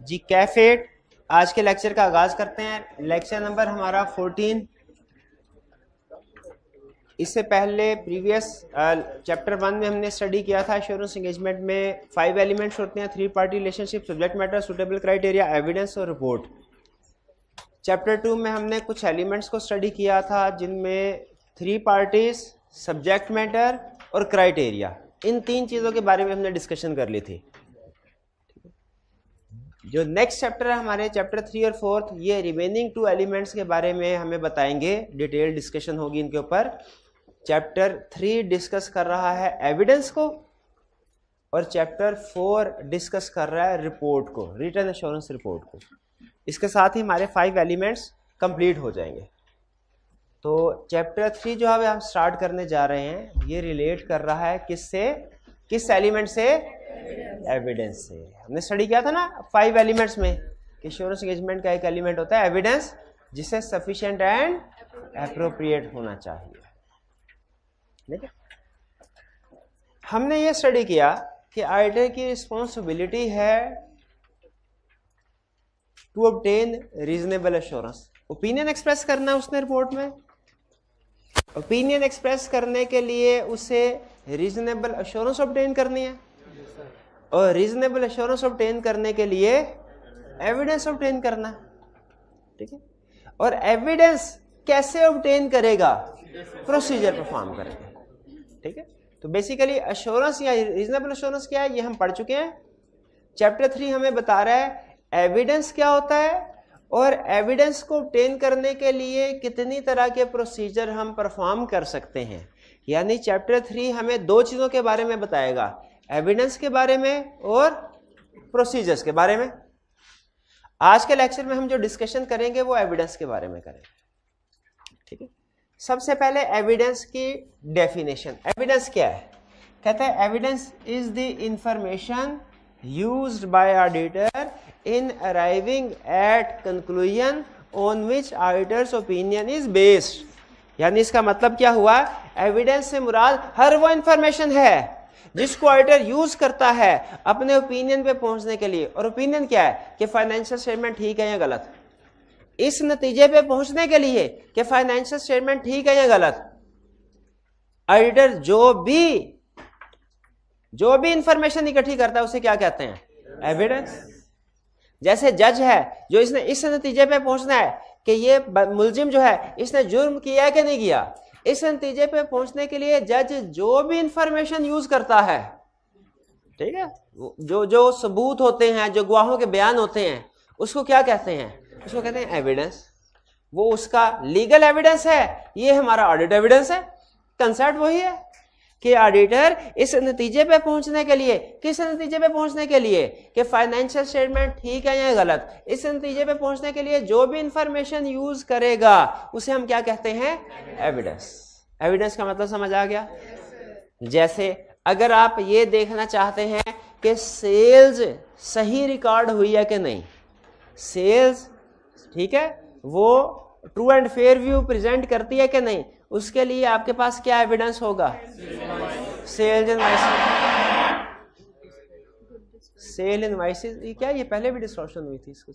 जी कैफेट आज के लेक्चर का आगाज करते हैं। लेक्चर नंबर हमारा 14। इससे पहले प्रीवियस चैप्टर 1 में हमने स्टडी किया था एश्योरेंस एंगेजमेंट में 5 एलिमेंट्स होते हैं, 3 party relationship, subject matter, suitable criteria, evidence और रिपोर्ट। चैप्टर 2 में हमने कुछ एलिमेंट्स को स्टडी किया था जिनमें 3 पार्टीज, सब्जेक्ट मैटर और क्राइटेरिया, इन 3 चीज़ों के बारे में हमने डिस्कशन कर ली थी। जो नेक्स्ट चैप्टर है हमारे चैप्टर 3 और 4, ये रिमेनिंग 2 एलिमेंट्स के बारे में हमें बताएंगे, डिटेल डिस्कशन होगी इनके ऊपर। चैप्टर 3 डिस्कस कर रहा है एविडेंस को और चैप्टर 4 डिस्कस कर रहा है रिपोर्ट को, रिटन एश्योरेंस रिपोर्ट को। इसके साथ ही हमारे 5 एलिमेंट्स कंप्लीट हो जाएंगे। तो चैप्टर 3 जो है हम स्टार्ट करने जा रहे हैं, ये रिलेट कर रहा है किससे, किस एलिमेंट से? एविडेंस से। हमने स्टडी किया था ना 5 एलिमेंट्स में कि एश्योरेंस एंगेजमेंट का एक एलिमेंट होता है एविडेंस, जिसे सफिशिएंट एंड एप्रोप्रिएट होना चाहिए। ठीक है, हमने ये स्टडी किया कि ऑडिटर की रिस्पॉन्सिबिलिटी है to obtain reasonable assurance. Opinion express करना है उसने रिपोर्ट में, ओपिनियन एक्सप्रेस करने के लिए उसे रीजनेबल एश्योरेंस ऑब्टेन करनी है और रीजनेबल एश्योरेंस ऑब्टेन करने के लिए एविडेंस ऑब्टेन करना है। ठीक है, और एविडेंस कैसे ऑब्टेन करेगा? प्रोसीजर परफॉर्म करेगा। ठीक है, तो बेसिकली एश्योरेंस या रीजनेबल एश्योरेंस क्या है ये हम पढ़ चुके हैं। चैप्टर 3 हमें बता रहा है एविडेंस क्या होता है और एविडेंस को ऑब्टेन करने के लिए कितनी तरह के प्रोसीजर हम परफॉर्म कर सकते हैं। यानी चैप्टर 3 हमें 2 चीज़ों के बारे में बताएगा, एविडेंस के बारे में और प्रोसीजर्स के बारे में। आज के लेक्चर में हम जो डिस्कशन करेंगे वो एविडेंस के बारे में करेंगे। ठीक है, सबसे पहले एविडेंस की डेफिनेशन। एविडेंस क्या है? कहते हैं evidence is the information used by auditor in arriving at conclusion on which auditors opinion is based. यानी इसका मतलब क्या हुआ? एविडेंस से मुराद हर वो इंफॉर्मेशन है जिसको ऑडिटर यूज करता है अपने ओपिनियन पे पहुंचने के लिए। और ओपिनियन क्या है? कि फाइनेंशियल स्टेटमेंट ठीक है या गलत। इस नतीजे पे पहुंचने के लिए कि फाइनेंशियल स्टेटमेंट ठीक है या गलत, ऑडिटर जो भी इंफॉर्मेशन इकट्ठी करता है उसे क्या कहते हैं? एविडेंस। जैसे जज है जो इसने इस नतीजे पे पहुंचना है कि ये मुलजिम जो है इसने जुर्म किया है कि नहीं किया, इस नतीजे पे पहुंचने के लिए जज जो भी इंफॉर्मेशन यूज करता है, ठीक है, जो सबूत होते हैं, जो गवाहों के बयान होते हैं, उसको क्या कहते हैं? उसको कहते हैं एविडेंस। वो उसका लीगल एविडेंस है, ये हमारा ऑडिट एविडेंस है। कंसेप्ट वही है कि ऑडिटर इस नतीजे पे पहुंचने के लिए, किस नतीजे पे पहुंचने के लिए कि फाइनेंशियल स्टेटमेंट ठीक है या गलत, इस नतीजे पे पहुंचने के लिए जो भी इंफॉर्मेशन यूज करेगा उसे हम क्या कहते हैं? एविडेंस। एविडेंस का मतलब समझ आ गया? जैसे अगर आप ये देखना चाहते हैं कि सेल्स सही रिकॉर्ड हुई है कि नहीं, सेल्स ठीक है, वो true and fair view present करती है कि नहीं, उसके लिए आपके पास क्या एविडेंस होगा? Sales invoices. सेल इनवॉइसेस ये क्या, ये पहले भी डिस्कशन हुई थी इसको।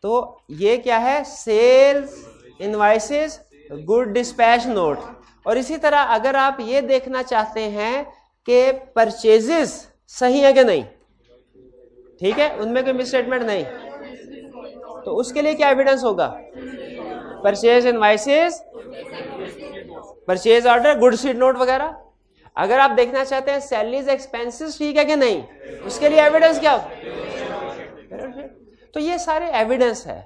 तो ये क्या है? Sales invoices, good dispatch note. और इसी तरह अगर आप ये देखना चाहते हैं कि परचेजेस सही है कि नहीं, ठीक है, उनमें कोई मिसस्टेटमेंट नहीं, तो उसके लिए क्या एविडेंस होगा? Purchase invoices, purchase order, good sheet note वगैरह। अगर आप देखना चाहते हैं सैलरीज एक्सपेंसेस ठीक है कि नहीं, उसके लिए एविडेंस क्या होगा? तो ये सारे एविडेंस है।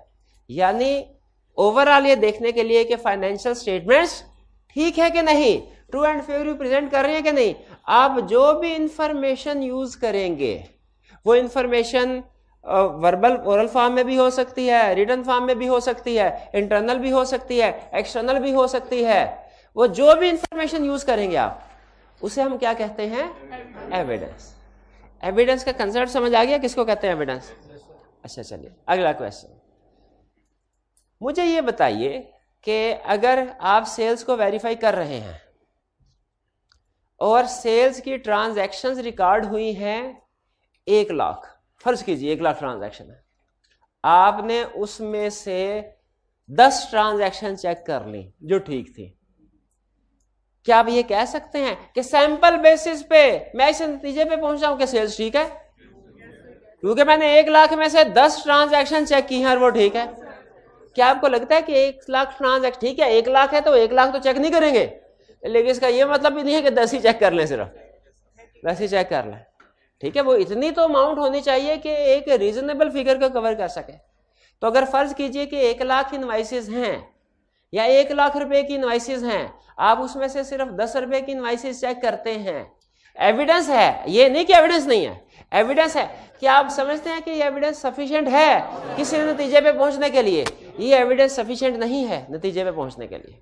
यानी ओवरऑल ये देखने के लिए कि फाइनेंशियल स्टेटमेंट्स ठीक है कि नहीं, true and fair view present कर रहे हैं कि नहीं, आप जो भी इंफॉर्मेशन यूज करेंगे वो इंफॉर्मेशन वर्बल ओरल फॉर्म में भी हो सकती है, रिटन फॉर्म में भी हो सकती है, इंटरनल भी हो सकती है, एक्सटर्नल भी हो सकती है। वो जो भी इंफॉर्मेशन यूज करेंगे आप, उसे हम क्या कहते हैं? एविडेंस। एविडेंस का कंसेप्ट समझ आ गया किसको कहते हैं एविडेंस? अच्छा, चलिए अगला क्वेश्चन। मुझे ये बताइए कि अगर आप सेल्स को वेरीफाई कर रहे हैं और सेल्स की ट्रांजैक्शंस रिकॉर्ड हुई हैं 1 लाख, फर्ज कीजिए 1 लाख ट्रांजैक्शन है, आपने उसमें से 10 ट्रांजैक्शन चेक कर ली जो ठीक थी, क्या आप ये कह सकते हैं कि सैंपल बेसिस पे मैं इस नतीजे पे पहुंचा हूं कि सेल्स ठीक है? क्योंकि मैंने 1 लाख में से 10 ट्रांजैक्शन चेक की हैं और वो ठीक है। क्या आपको लगता है कि 1 लाख ट्रांजैक्शन ठीक है? 1 लाख है तो 1 लाख तो चेक नहीं करेंगे, लेकिन इसका ये मतलब भी नहीं है कि 10 ही चेक कर लें, सिर्फ 10 ही चेक कर लें, ठीक है? वो इतनी तो अमाउंट होनी चाहिए कि एक रीजनेबल फिगर को कवर कर सके। तो अगर फर्ज कीजिए कि 1 लाख इनवाइसेस हैं या 1 लाख रुपए की इनवाइसेस हैं, आप उसमें से सिर्फ 10 रुपए की इनवाइसेस चेक करते हैं, एविडेंस है, ये नहीं कि एविडेंस नहीं है, एविडेंस है। क्या आप समझते हैं कि ये एविडेंस सफिशिएंट है किसी नतीजे पे पहुंचने के लिए? ये एविडेंस सफिशिएंट नहीं है नतीजे पे पहुंचने के लिए।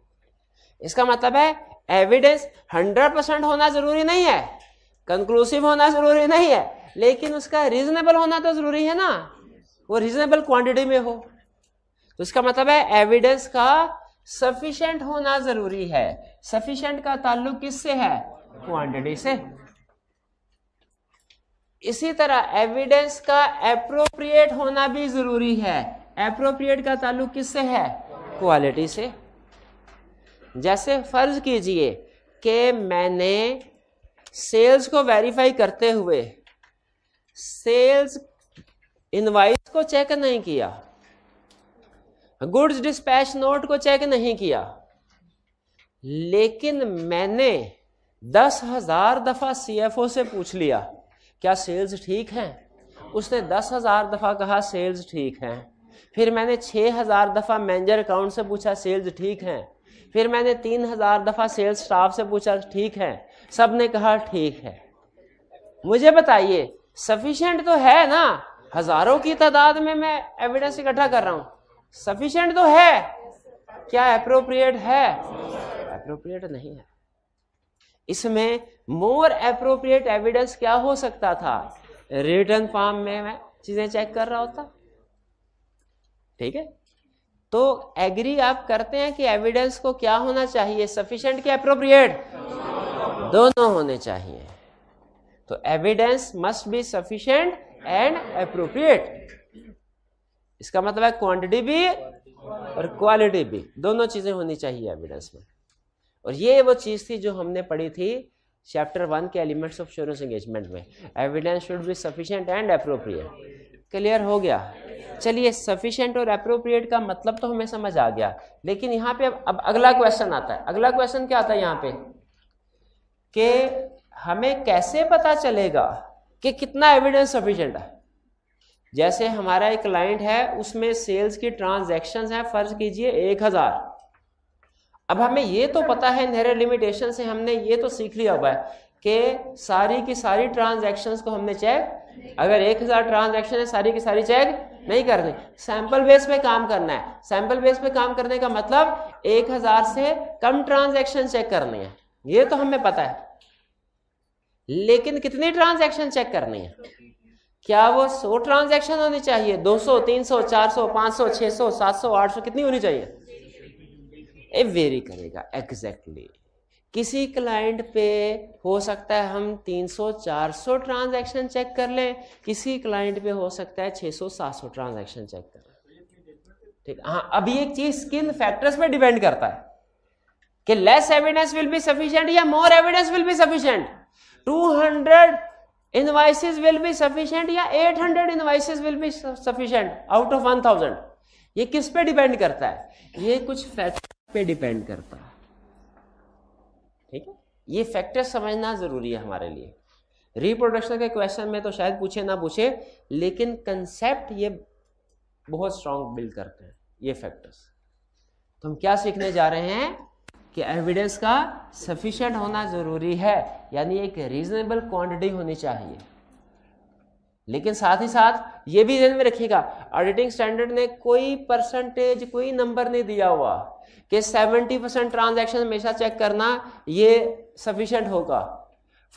इसका मतलब है एविडेंस 100% होना जरूरी नहीं है, कंक्लूसिव होना जरूरी नहीं है, लेकिन उसका रीजनेबल होना तो जरूरी है ना, वो रीजनेबल क्वांटिटी में हो। तो इसका मतलब है एविडेंस का सफिशिएंट होना जरूरी है। सफिशिएंट का ताल्लुक किससे है? क्वांटिटी से। इसी तरह एविडेंस का एप्रोप्रिएट होना भी जरूरी है। एप्रोप्रिएट का ताल्लुक किससे है? क्वालिटी से। जैसे फर्ज कीजिए कि मैंने सेल्स को वेरीफाई करते हुए सेल्स इनवाइस को चेक नहीं किया, गुड्स डिस्पैच नोट को चेक नहीं किया, लेकिन मैंने 10,000 दफा सीएफओ से पूछ लिया क्या सेल्स ठीक हैं? उसने 10,000 दफा कहा सेल्स ठीक हैं। फिर मैंने 6,000 दफा मैनेजर अकाउंट से पूछा सेल्स ठीक हैं। फिर मैंने 3,000 दफा सेल्स स्टाफ से पूछा ठीक है, सब ने कहा ठीक है। मुझे बताइए सफिशिएंट तो है ना? हजारों की तादाद में मैं एविडेंस इकट्ठा कर रहा हूं, सफिशिएंट तो है, क्या एप्रोप्रिएट है? एप्रोप्रिएट नहीं है। इसमें मोर एप्रोप्रिएट एविडेंस क्या हो सकता था? रिटर्न फॉर्म में मैं चीजें चेक कर रहा होता, ठीक है? तो एग्री आप करते हैं कि एविडेंस को क्या होना चाहिए? सफिशिएंट कि एप्रोप्रिएट? दोनों होने चाहिए। तो evidence must be sufficient and appropriate. इसका मतलब है क्वांटिटी भी और क्वालिटी भी, दोनों चीजें होनी चाहिए एविडेंस में। और ये वो चीज थी जो हमने पढ़ी थी चैप्टर 1 के एलिमेंट्स ऑफ एश्योरेंस एंगेजमेंट में। Evidence should be sufficient and appropriate. Clear हो गया? चलिए, सफिशिएंट और एप्रोप्रिएट का मतलब तो हमें समझ आ गया, लेकिन यहाँ पे अब अगला क्वेश्चन आता है। अगला क्वेश्चन क्या आता है यहाँ पे कि हमें कैसे पता चलेगा कि कितना एविडेंस सफिशिएंट है? जैसे हमारा एक क्लाइंट है, उसमें सेल्स की ट्रांजैक्शंस हैं फर्ज कीजिए 1000। अब हमें ये तो पता है इनहेरेंट लिमिटेशन से, हमने ये तो सीख लिया हुआ है कि सारी की सारी ट्रांजैक्शंस को हमने चेक, अगर 1000 ट्रांजैक्शन है सारी की सारी चेक नहीं करनी, सैंपल बेस पे काम करना है। सैंपल बेस पे काम करने का मतलब 1000 से कम ट्रांजैक्शन चेक करनी है, ये तो हमें पता है। लेकिन कितनी ट्रांजैक्शन चेक करनी है? क्या वो 100 ट्रांजैक्शन होनी चाहिए, 200, 300, 400, 500, 600, 700, 800, कितनी होनी चाहिए? ये वेरी करेगा एग्जैक्टली। किसी क्लाइंट पे हो सकता है हम 300, 400 ट्रांजैक्शन चेक कर लें, किसी क्लाइंट पे हो सकता है 600, 700 ट्रांजैक्शन चेक कर लें, ठीक। हाँ, अभी एक चीज किन फैक्टर्स पे डिपेंड करता है कि less evidence will be sufficient या more evidence will be sufficient. 200 invoices will be sufficient या 800 invoices will be sufficient out of 1000। ये किस पे डिपेंड करता है? ये कुछ फैक्टर पे डिपेंड करता है, ठीक है? ये फैक्टर समझना जरूरी है हमारे लिए। रिप्रोडक्शन के क्वेश्चन में तो शायद पूछे ना पूछे, लेकिन कंसेप्ट ये बहुत स्ट्रांग बिल्ड करते हैं ये फैक्टर्स। तो हम क्या सीखने जा रहे हैं कि एविडेंस का सफिशिएंट होना जरूरी है, यानी एक रीजनेबल क्वांटिटी होनी चाहिए। लेकिन साथ ही साथ ये भी ध्यान में रखिएगा, ऑडिटिंग स्टैंडर्ड ने कोई परसेंटेज, कोई नंबर नहीं दिया हुआ कि 70% ट्रांजैक्शन हमेशा चेक करना ये सफिशिएंट होगा,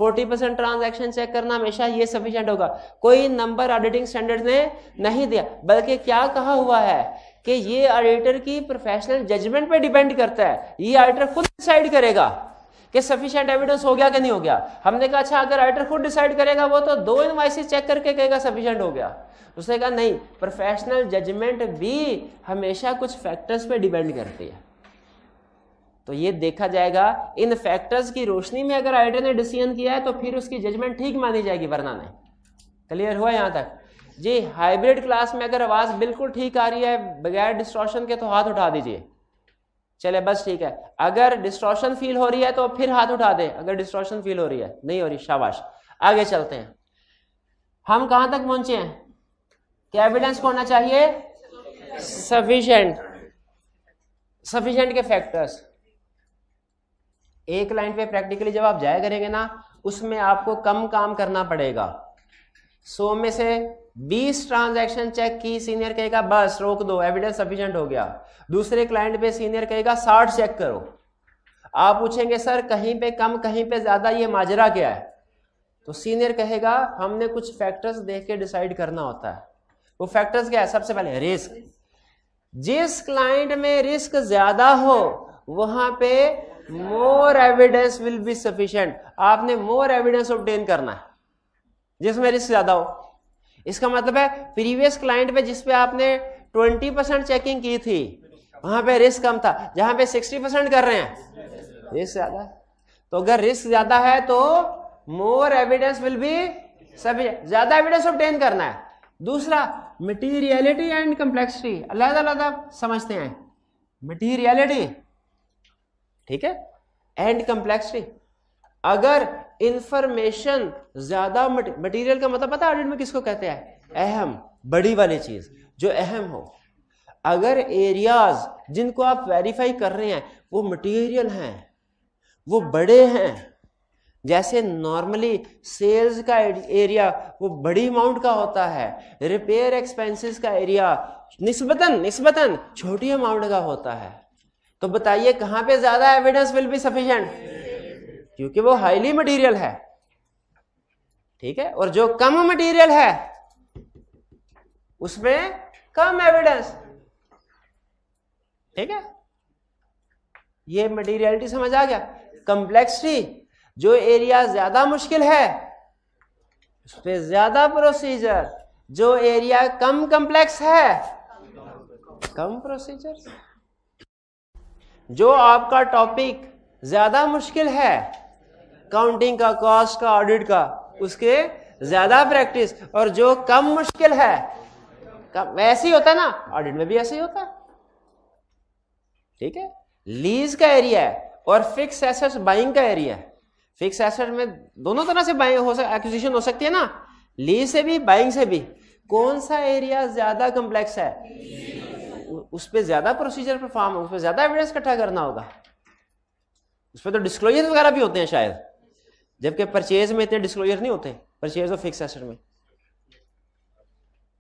40% ट्रांजैक्शन चेक करना हमेशा ये सफिशिएंट होगा। कोई नंबर ऑडिटिंग स्टैंडर्ड ने नहीं दिया, बल्कि क्या कहा हुआ है कि ये ऑडिटर की प्रोफेशनल जजमेंट पे डिपेंड करता है। ये ऑडिटर खुद डिसाइड करेगा कि सफिशिएंट एविडेंस हो गया कि नहीं हो गया। हमने कहा अच्छा अगर ऑडिटर खुद डिसाइड करेगा वो तो 2 इनवॉइसेस चेक करके कहेगा सफिशिएंट हो गया। उसने कहा नहीं, प्रोफेशनल जजमेंट भी हमेशा कुछ फैक्टर्स पे डिपेंड करती है। तो ये देखा जाएगा इन फैक्टर्स की रोशनी में अगर ऑडिटर ने डिसीजन किया है तो फिर उसकी जजमेंट ठीक मानी जाएगी, वरना नहीं। क्लियर हुआ यहां तक जी? हाइब्रिड क्लास में अगर आवाज बिल्कुल ठीक आ रही है बगैर डिस्टॉर्शन के तो हाथ उठा दीजिए। चले बस ठीक है। अगर डिस्टॉर्शन फील हो रही है तो फिर हाथ उठा दे, अगर डिस्टॉर्शन फील हो रही है, नहीं हो रही शाबाश। आगे चलते हैं। हम कहां तक पहुंचे हैं कि एविडेंस को होना चाहिए सफिशिएंट। सफिशिएंट के फैक्टर्स एक लाइन पे प्रैक्टिकली जब आप जाया करेंगे ना उसमें आपको कम काम करना पड़ेगा। 100 में से 20 ट्रांजैक्शन चेक की, सीनियर कहेगा बस रोक दो, एविडेंस सफिशिएंट हो गया। दूसरे क्लाइंट पे सीनियर कहेगा 60 चेक करो। आप पूछेंगे सर कहीं पे कम कहीं पे ज्यादा, ये माजरा क्या है? तो सीनियर कहेगा हमने कुछ फैक्टर्स देख के डिसाइड करना होता है। वो फैक्टर्स क्या है? सबसे पहले रिस्क। जिस क्लाइंट में रिस्क ज्यादा हो वहां पे मोर एविडेंस विल बी सफिशिएंट। आपने मोर एविडेंस ऑब्टेन करना है जिसमें रिस्क ज्यादा हो। इसका मतलब है प्रीवियस क्लाइंट पे जिस पे आपने 20% चेकिंग की थी वहां पे रिस्क कम था, जहां पे 60% कर रहे हैं रिस्क ज्यादा। तो अगर रिस्क ज्यादा है तो मोर एविडेंस विल बी सफिशिएंट, ज्यादा एविडेंस ऑब्टेन करना है। दूसरा मटीरियलिटी एंड कम्प्लेक्सिटी, अलग-अलग समझते हैं। मटीरियलिटी ठीक है एंड कम्प्लेक्सिटी। अगर इंफॉर्मेशन ज्यादा, मटेरियल का मतलब पता है ऑडिट में किसको कहते हैं? अहम, बड़ी वाली चीज जो अहम हो। अगर एरियाज जिनको आप वेरीफाई कर रहे हैं वो मटेरियल हैं, वो बड़े हैं, जैसे नॉर्मली सेल्स का एरिया वो बड़ी अमाउंट का होता है, रिपेयर एक्सपेंसेस का एरिया निस्बतन छोटी अमाउंट का होता है, तो बताइए कहां पे ज्यादा एविडेंस विल बी सफिशिएंट? क्योंकि वो हाईली मटेरियल है। ठीक है, और जो कम मटेरियल है उसमें कम एविडेंस। ठीक है, ये मटेरियलिटी समझ आ गया। कम्प्लेक्सिटी, जो एरिया ज्यादा मुश्किल है उस पर ज्यादा प्रोसीजर, जो एरिया कम कम्प्लेक्स है कम प्रोसीजर। जो आपका टॉपिक ज्यादा मुश्किल है काउंटिंग का, कॉस्ट का, ऑडिट का, उसके ज्यादा प्रैक्टिस। और जो कम मुश्किल है वैसे ही होता है ना, ऑडिट में भी ऐसे ही होता है। ठीक है, लीज का एरिया है और फिक्स एसेट्स बाइंग का एरिया है। फिक्स एसेट में दोनों तरह से बाइंग हो एक्विजिशन हो सकती है ना, लीज से भी बाइंग से भी। कौन सा एरिया ज्यादा कम्प्लेक्स है उस पर ज्यादा प्रोसीजर परफॉर्म, उस पर ज्यादा एविडेंस इकट्ठा करना होगा। उस पर तो डिस्क्लोजर वगैरह भी होते हैं शायद, जबकि परचेज में इतने डिस्क्लोजर नहीं होते, परचेज और फिक्स एसेट में।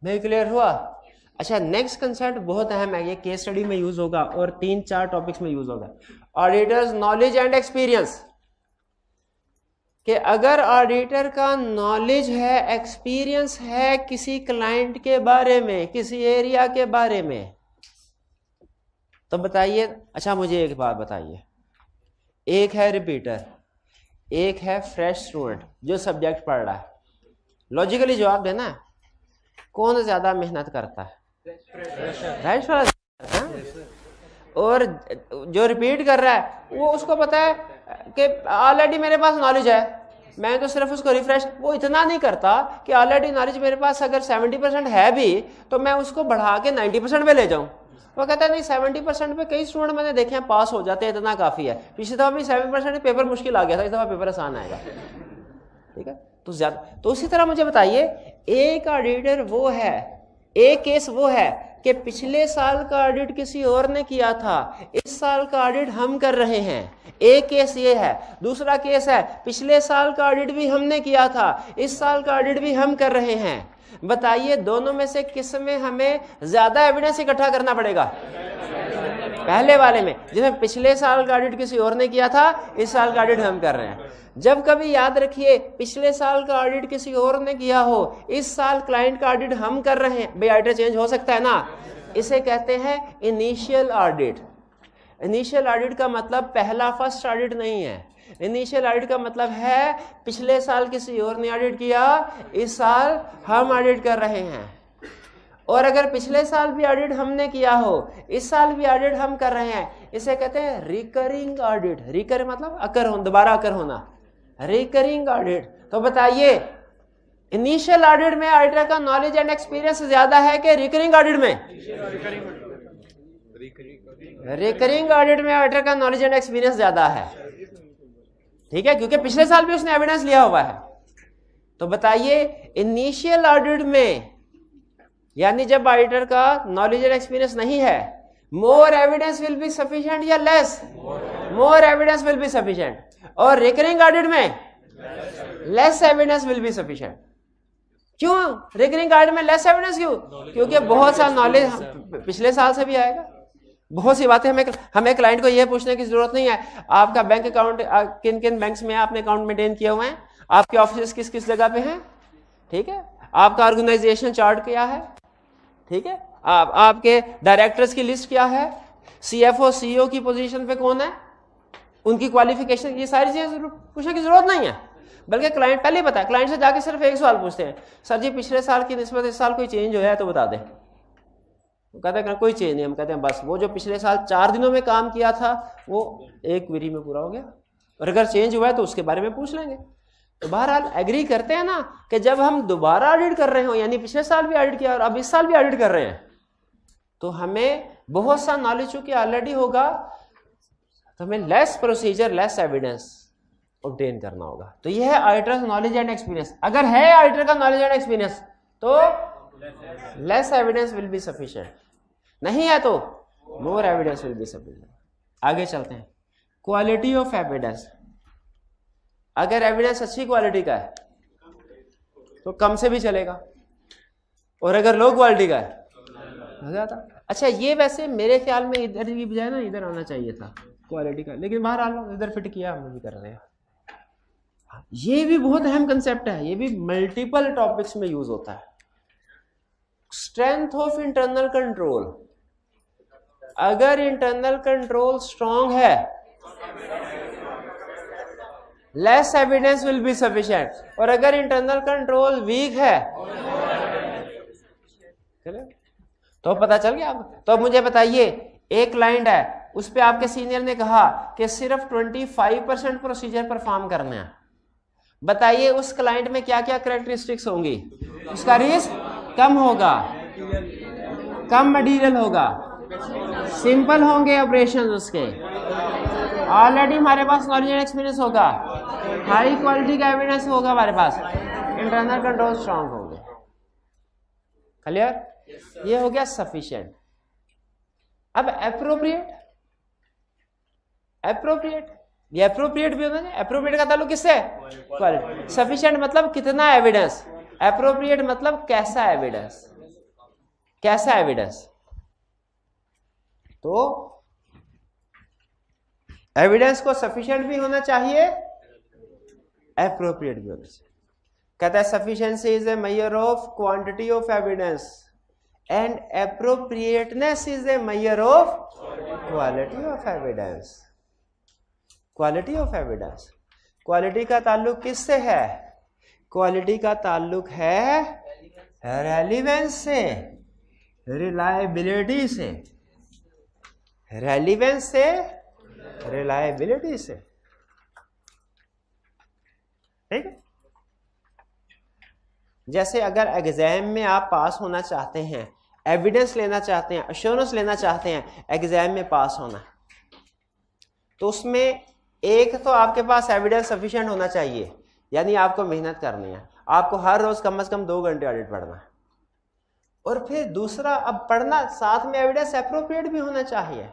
नहीं क्लियर हुआ? अच्छा, नेक्स्ट कंसेप्ट बहुत अहम है, ये केस स्टडी में यूज होगा और 3-4 टॉपिक्स में यूज होगा। Auditors knowledge and experience. कि अगर ऑडिटर का नॉलेज है, एक्सपीरियंस है किसी क्लाइंट के बारे में, किसी एरिया के बारे में, तो बताइए। अच्छा मुझे एक बात बताइए, एक है रिपीटर, एक है फ्रेश स्टूडेंट जो सब्जेक्ट पढ़ रहा है, लॉजिकली जवाब देना है, कौन ज्यादा मेहनत करता है? फ्रेश वाला। और जो रिपीट कर रहा है वो उसको पता है कि ऑलरेडी मेरे पास नॉलेज है, मैं तो सिर्फ उसको रिफ्रेश, वो इतना नहीं करता कि ऑलरेडी नॉलेज मेरे पास अगर 70% है भी तो मैं उसको बढ़ा के 90% पे ले जाऊं। वो कहता है नहीं 70% पे कई स्टूडेंट मैंने देखे हैं पास हो जाते हैं, इतना काफी है। पिछली दफा भी 7% पेपर मुश्किल आ गया था, इस दफा पेपर आसान आएगा। ठीक है, तो ज्यादा, तो उसी तरह मुझे बताइए, एक ऑडिटर वो है, एक केस वो है कि पिछले साल का ऑडिट किसी और ने किया था, इस साल का ऑडिट हम कर रहे हैं। एक केस ये है। दूसरा केस है पिछले साल का ऑडिट भी हमने किया था, इस साल का ऑडिट भी हम कर रहे हैं। बताइए दोनों में से किस में हमें ज्यादा एविडेंस इकट्ठा करना पड़ेगा? पहले वाले में, जिसमें पिछले साल का ऑडिट किसी और ने किया था, इस साल का ऑडिट हम कर रहे हैं। जब कभी याद रखिए पिछले साल का ऑडिट किसी और ने किया हो, इस साल क्लाइंट का ऑडिट हम कर रहे हैं, भाई ऑडिटर चेंज हो सकता है ना, इसे कहते हैं इनिशियल ऑडिट। इनिशियल ऑडिट का मतलब पहला फर्स्ट ऑडिट नहीं है। इनिशियल ऑडिट का मतलब है पिछले साल किसी और ने ऑडिट किया, इस साल हम ऑडिट कर रहे हैं। और अगर पिछले साल भी ऑडिट हमने किया हो, इस साल भी ऑडिट हम कर रहे हैं, इसे कहते हैं रिकरिंग ऑडिट। रिकर मतलब अकर होना, दोबारा अकर होना, रिकरिंग ऑडिट। तो बताइए इनिशियल ऑडिट में ऑडिटर का नॉलेज एंड एक्सपीरियंस ज्यादा है कि रिकरिंग ऑडिट में? रिकरिंग ऑडिट में ऑडिटर का नॉलेज एंड एक्सपीरियंस ज्यादा है, ठीक है, क्योंकि पिछले साल भी उसने एविडेंस लिया हुआ है। तो बताइए इनिशियल ऑडिट में, यानी जब ऑडिटर का नॉलेज एंड एक्सपीरियंस नहीं है, more evidence will be sufficient या less? More evidence will be sufficient. और रिकरिंग ऑडिट में less evidence will be sufficient. क्यों रिकरिंग ऑडिट में लेस एविडेंस? क्यों? क्योंकि बहुत सा नॉलेज पिछले साल से भी आएगा। बहुत सी बातें हमें क्लाइंट को यह पूछने की जरूरत नहीं है आपका बैंक अकाउंट किन किन बैंक्स में आपने अकाउंट मेंटेन किए हुए हैं, आपके ऑफिस किस किस जगह पे हैं, ठीक है, आपका ऑर्गेनाइजेशन चार्ट क्या है, ठीक है, आपके डायरेक्टर्स की लिस्ट क्या है, सीएफओ सीईओ की पोजीशन पे कौन है, उनकी क्वालिफिकेशन, ये सारी चीजें पूछने की जरूरत नहीं है। बल्कि क्लाइंट पहले ही पता है, क्लाइंट से जाके सिर्फ एक सवाल पूछते हैं, सर जी पिछले साल की निस्बत इस साल कोई चेंज हुआ है तो बता दें। वो कहते हैं कोई चेंज नहीं। हम कहते हैं बस वो जो पिछले साल 4 दिनों में काम किया था वो एक क्वेरी में पूरा हो गया, और अगर चेंज हुआ है तो उसके बारे में पूछ लेंगे। तो बहरहाल एग्री करते हैं ना कि जब हम दोबारा ऑडिट कर रहे हो, यानी पिछले साल भी ऑडिट किया और अब इस साल भी ऑडिट कर रहे हैं, तो हमें बहुत सा नॉलेज चूंकि ऑलरेडी होगा, तो हमें less procedure less evidence obtain करना होगा। तो यह है ऑडिटर नॉलेज एंड एक्सपीरियंस। अगर है ऑडिटर का नॉलेज एंड एक्सपीरियंस तो less evidence will be sufficient, नहीं है तो मोर एविडेंस विल बी सफिशिएंट। आगे चलते हैं, क्वालिटी ऑफ एविडेंस। अगर एविडेंस अच्छी क्वालिटी का है तो कम से भी चलेगा, और अगर लो क्वालिटी का है ज्यादा। अच्छा ये वैसे मेरे ख्याल में इधर की बजाय ना इधर आना चाहिए था क्वालिटी का, लेकिन बाहर आ इधर फिट किया, हम भी कर रहे हैं। ये भी बहुत अहम कंसेप्ट है, ये भी मल्टीपल टॉपिक्स में यूज होता है। Strength of internal control. अगर इंटरनल कंट्रोल स्ट्रांग है, less evidence will be sufficient, और अगर इंटरनल कंट्रोल वीक है, चले तो पता चल गया। तो अब मुझे बताइए, एक क्लाइंट है, उस पे आपके सीनियर ने कहा कि सिर्फ 25% प्रोसीजर परफॉर्म करना है। बताइए उस क्लाइंट में क्या क्या कैरेक्टरिस्टिक्स होंगी? उसका रिस्क कम होगा, कम मटेरियल होगा, सिंपल होंगे ऑपरेशन उसके, ऑलरेडी हमारे पास नॉलेज एंड एक्सपीरियंस होगा, हाई क्वालिटी का एविडेंस होगा हमारे पास, इंटरनल कंट्रोल स्ट्रांग होंगे। क्लियर? ये हो गया सफिशिएंट। अब एप्रोप्रिएट। एप्रोप्रिएट, ये एप्रोप्रिएट भी होना चाहिए। एप्रोप्रिएट का ताल्लुक किससे? क्वालिटी। सफिशिएंट मतलब कितना एविडेंस, एप्रोप्रिएट मतलब कैसा एविडेंस। कैसा एविडेंस? तो एविडेंस को सफिशिएंट भी होना चाहिए, एप्रोप्रिएट भी होना चाहिए। कहता है sufficiency is a measure of quantity of evidence and appropriateness is a measure of quality of evidence. Quality of evidence, quality का ताल्लुक किससे है? क्वालिटी का ताल्लुक है रेलिवेंस से, रिलायबिलिटी से। रेलिवेंस से, रिलायबिलिटी से, ठीक है। जैसे अगर एग्जाम में आप पास होना चाहते हैं, एविडेंस लेना चाहते हैं, अश्योरेंस लेना चाहते हैं एग्जाम में पास होना, तो उसमें एक तो आपके पास एविडेंस सफिशिएंट होना चाहिए, यानी आपको मेहनत करनी है, आपको हर रोज कम से कम 2 घंटे ऑडिट पढ़ना है। और फिर दूसरा, अब पढ़ना साथ में एविडेंस एप्रोप्रिएट भी होना चाहिए,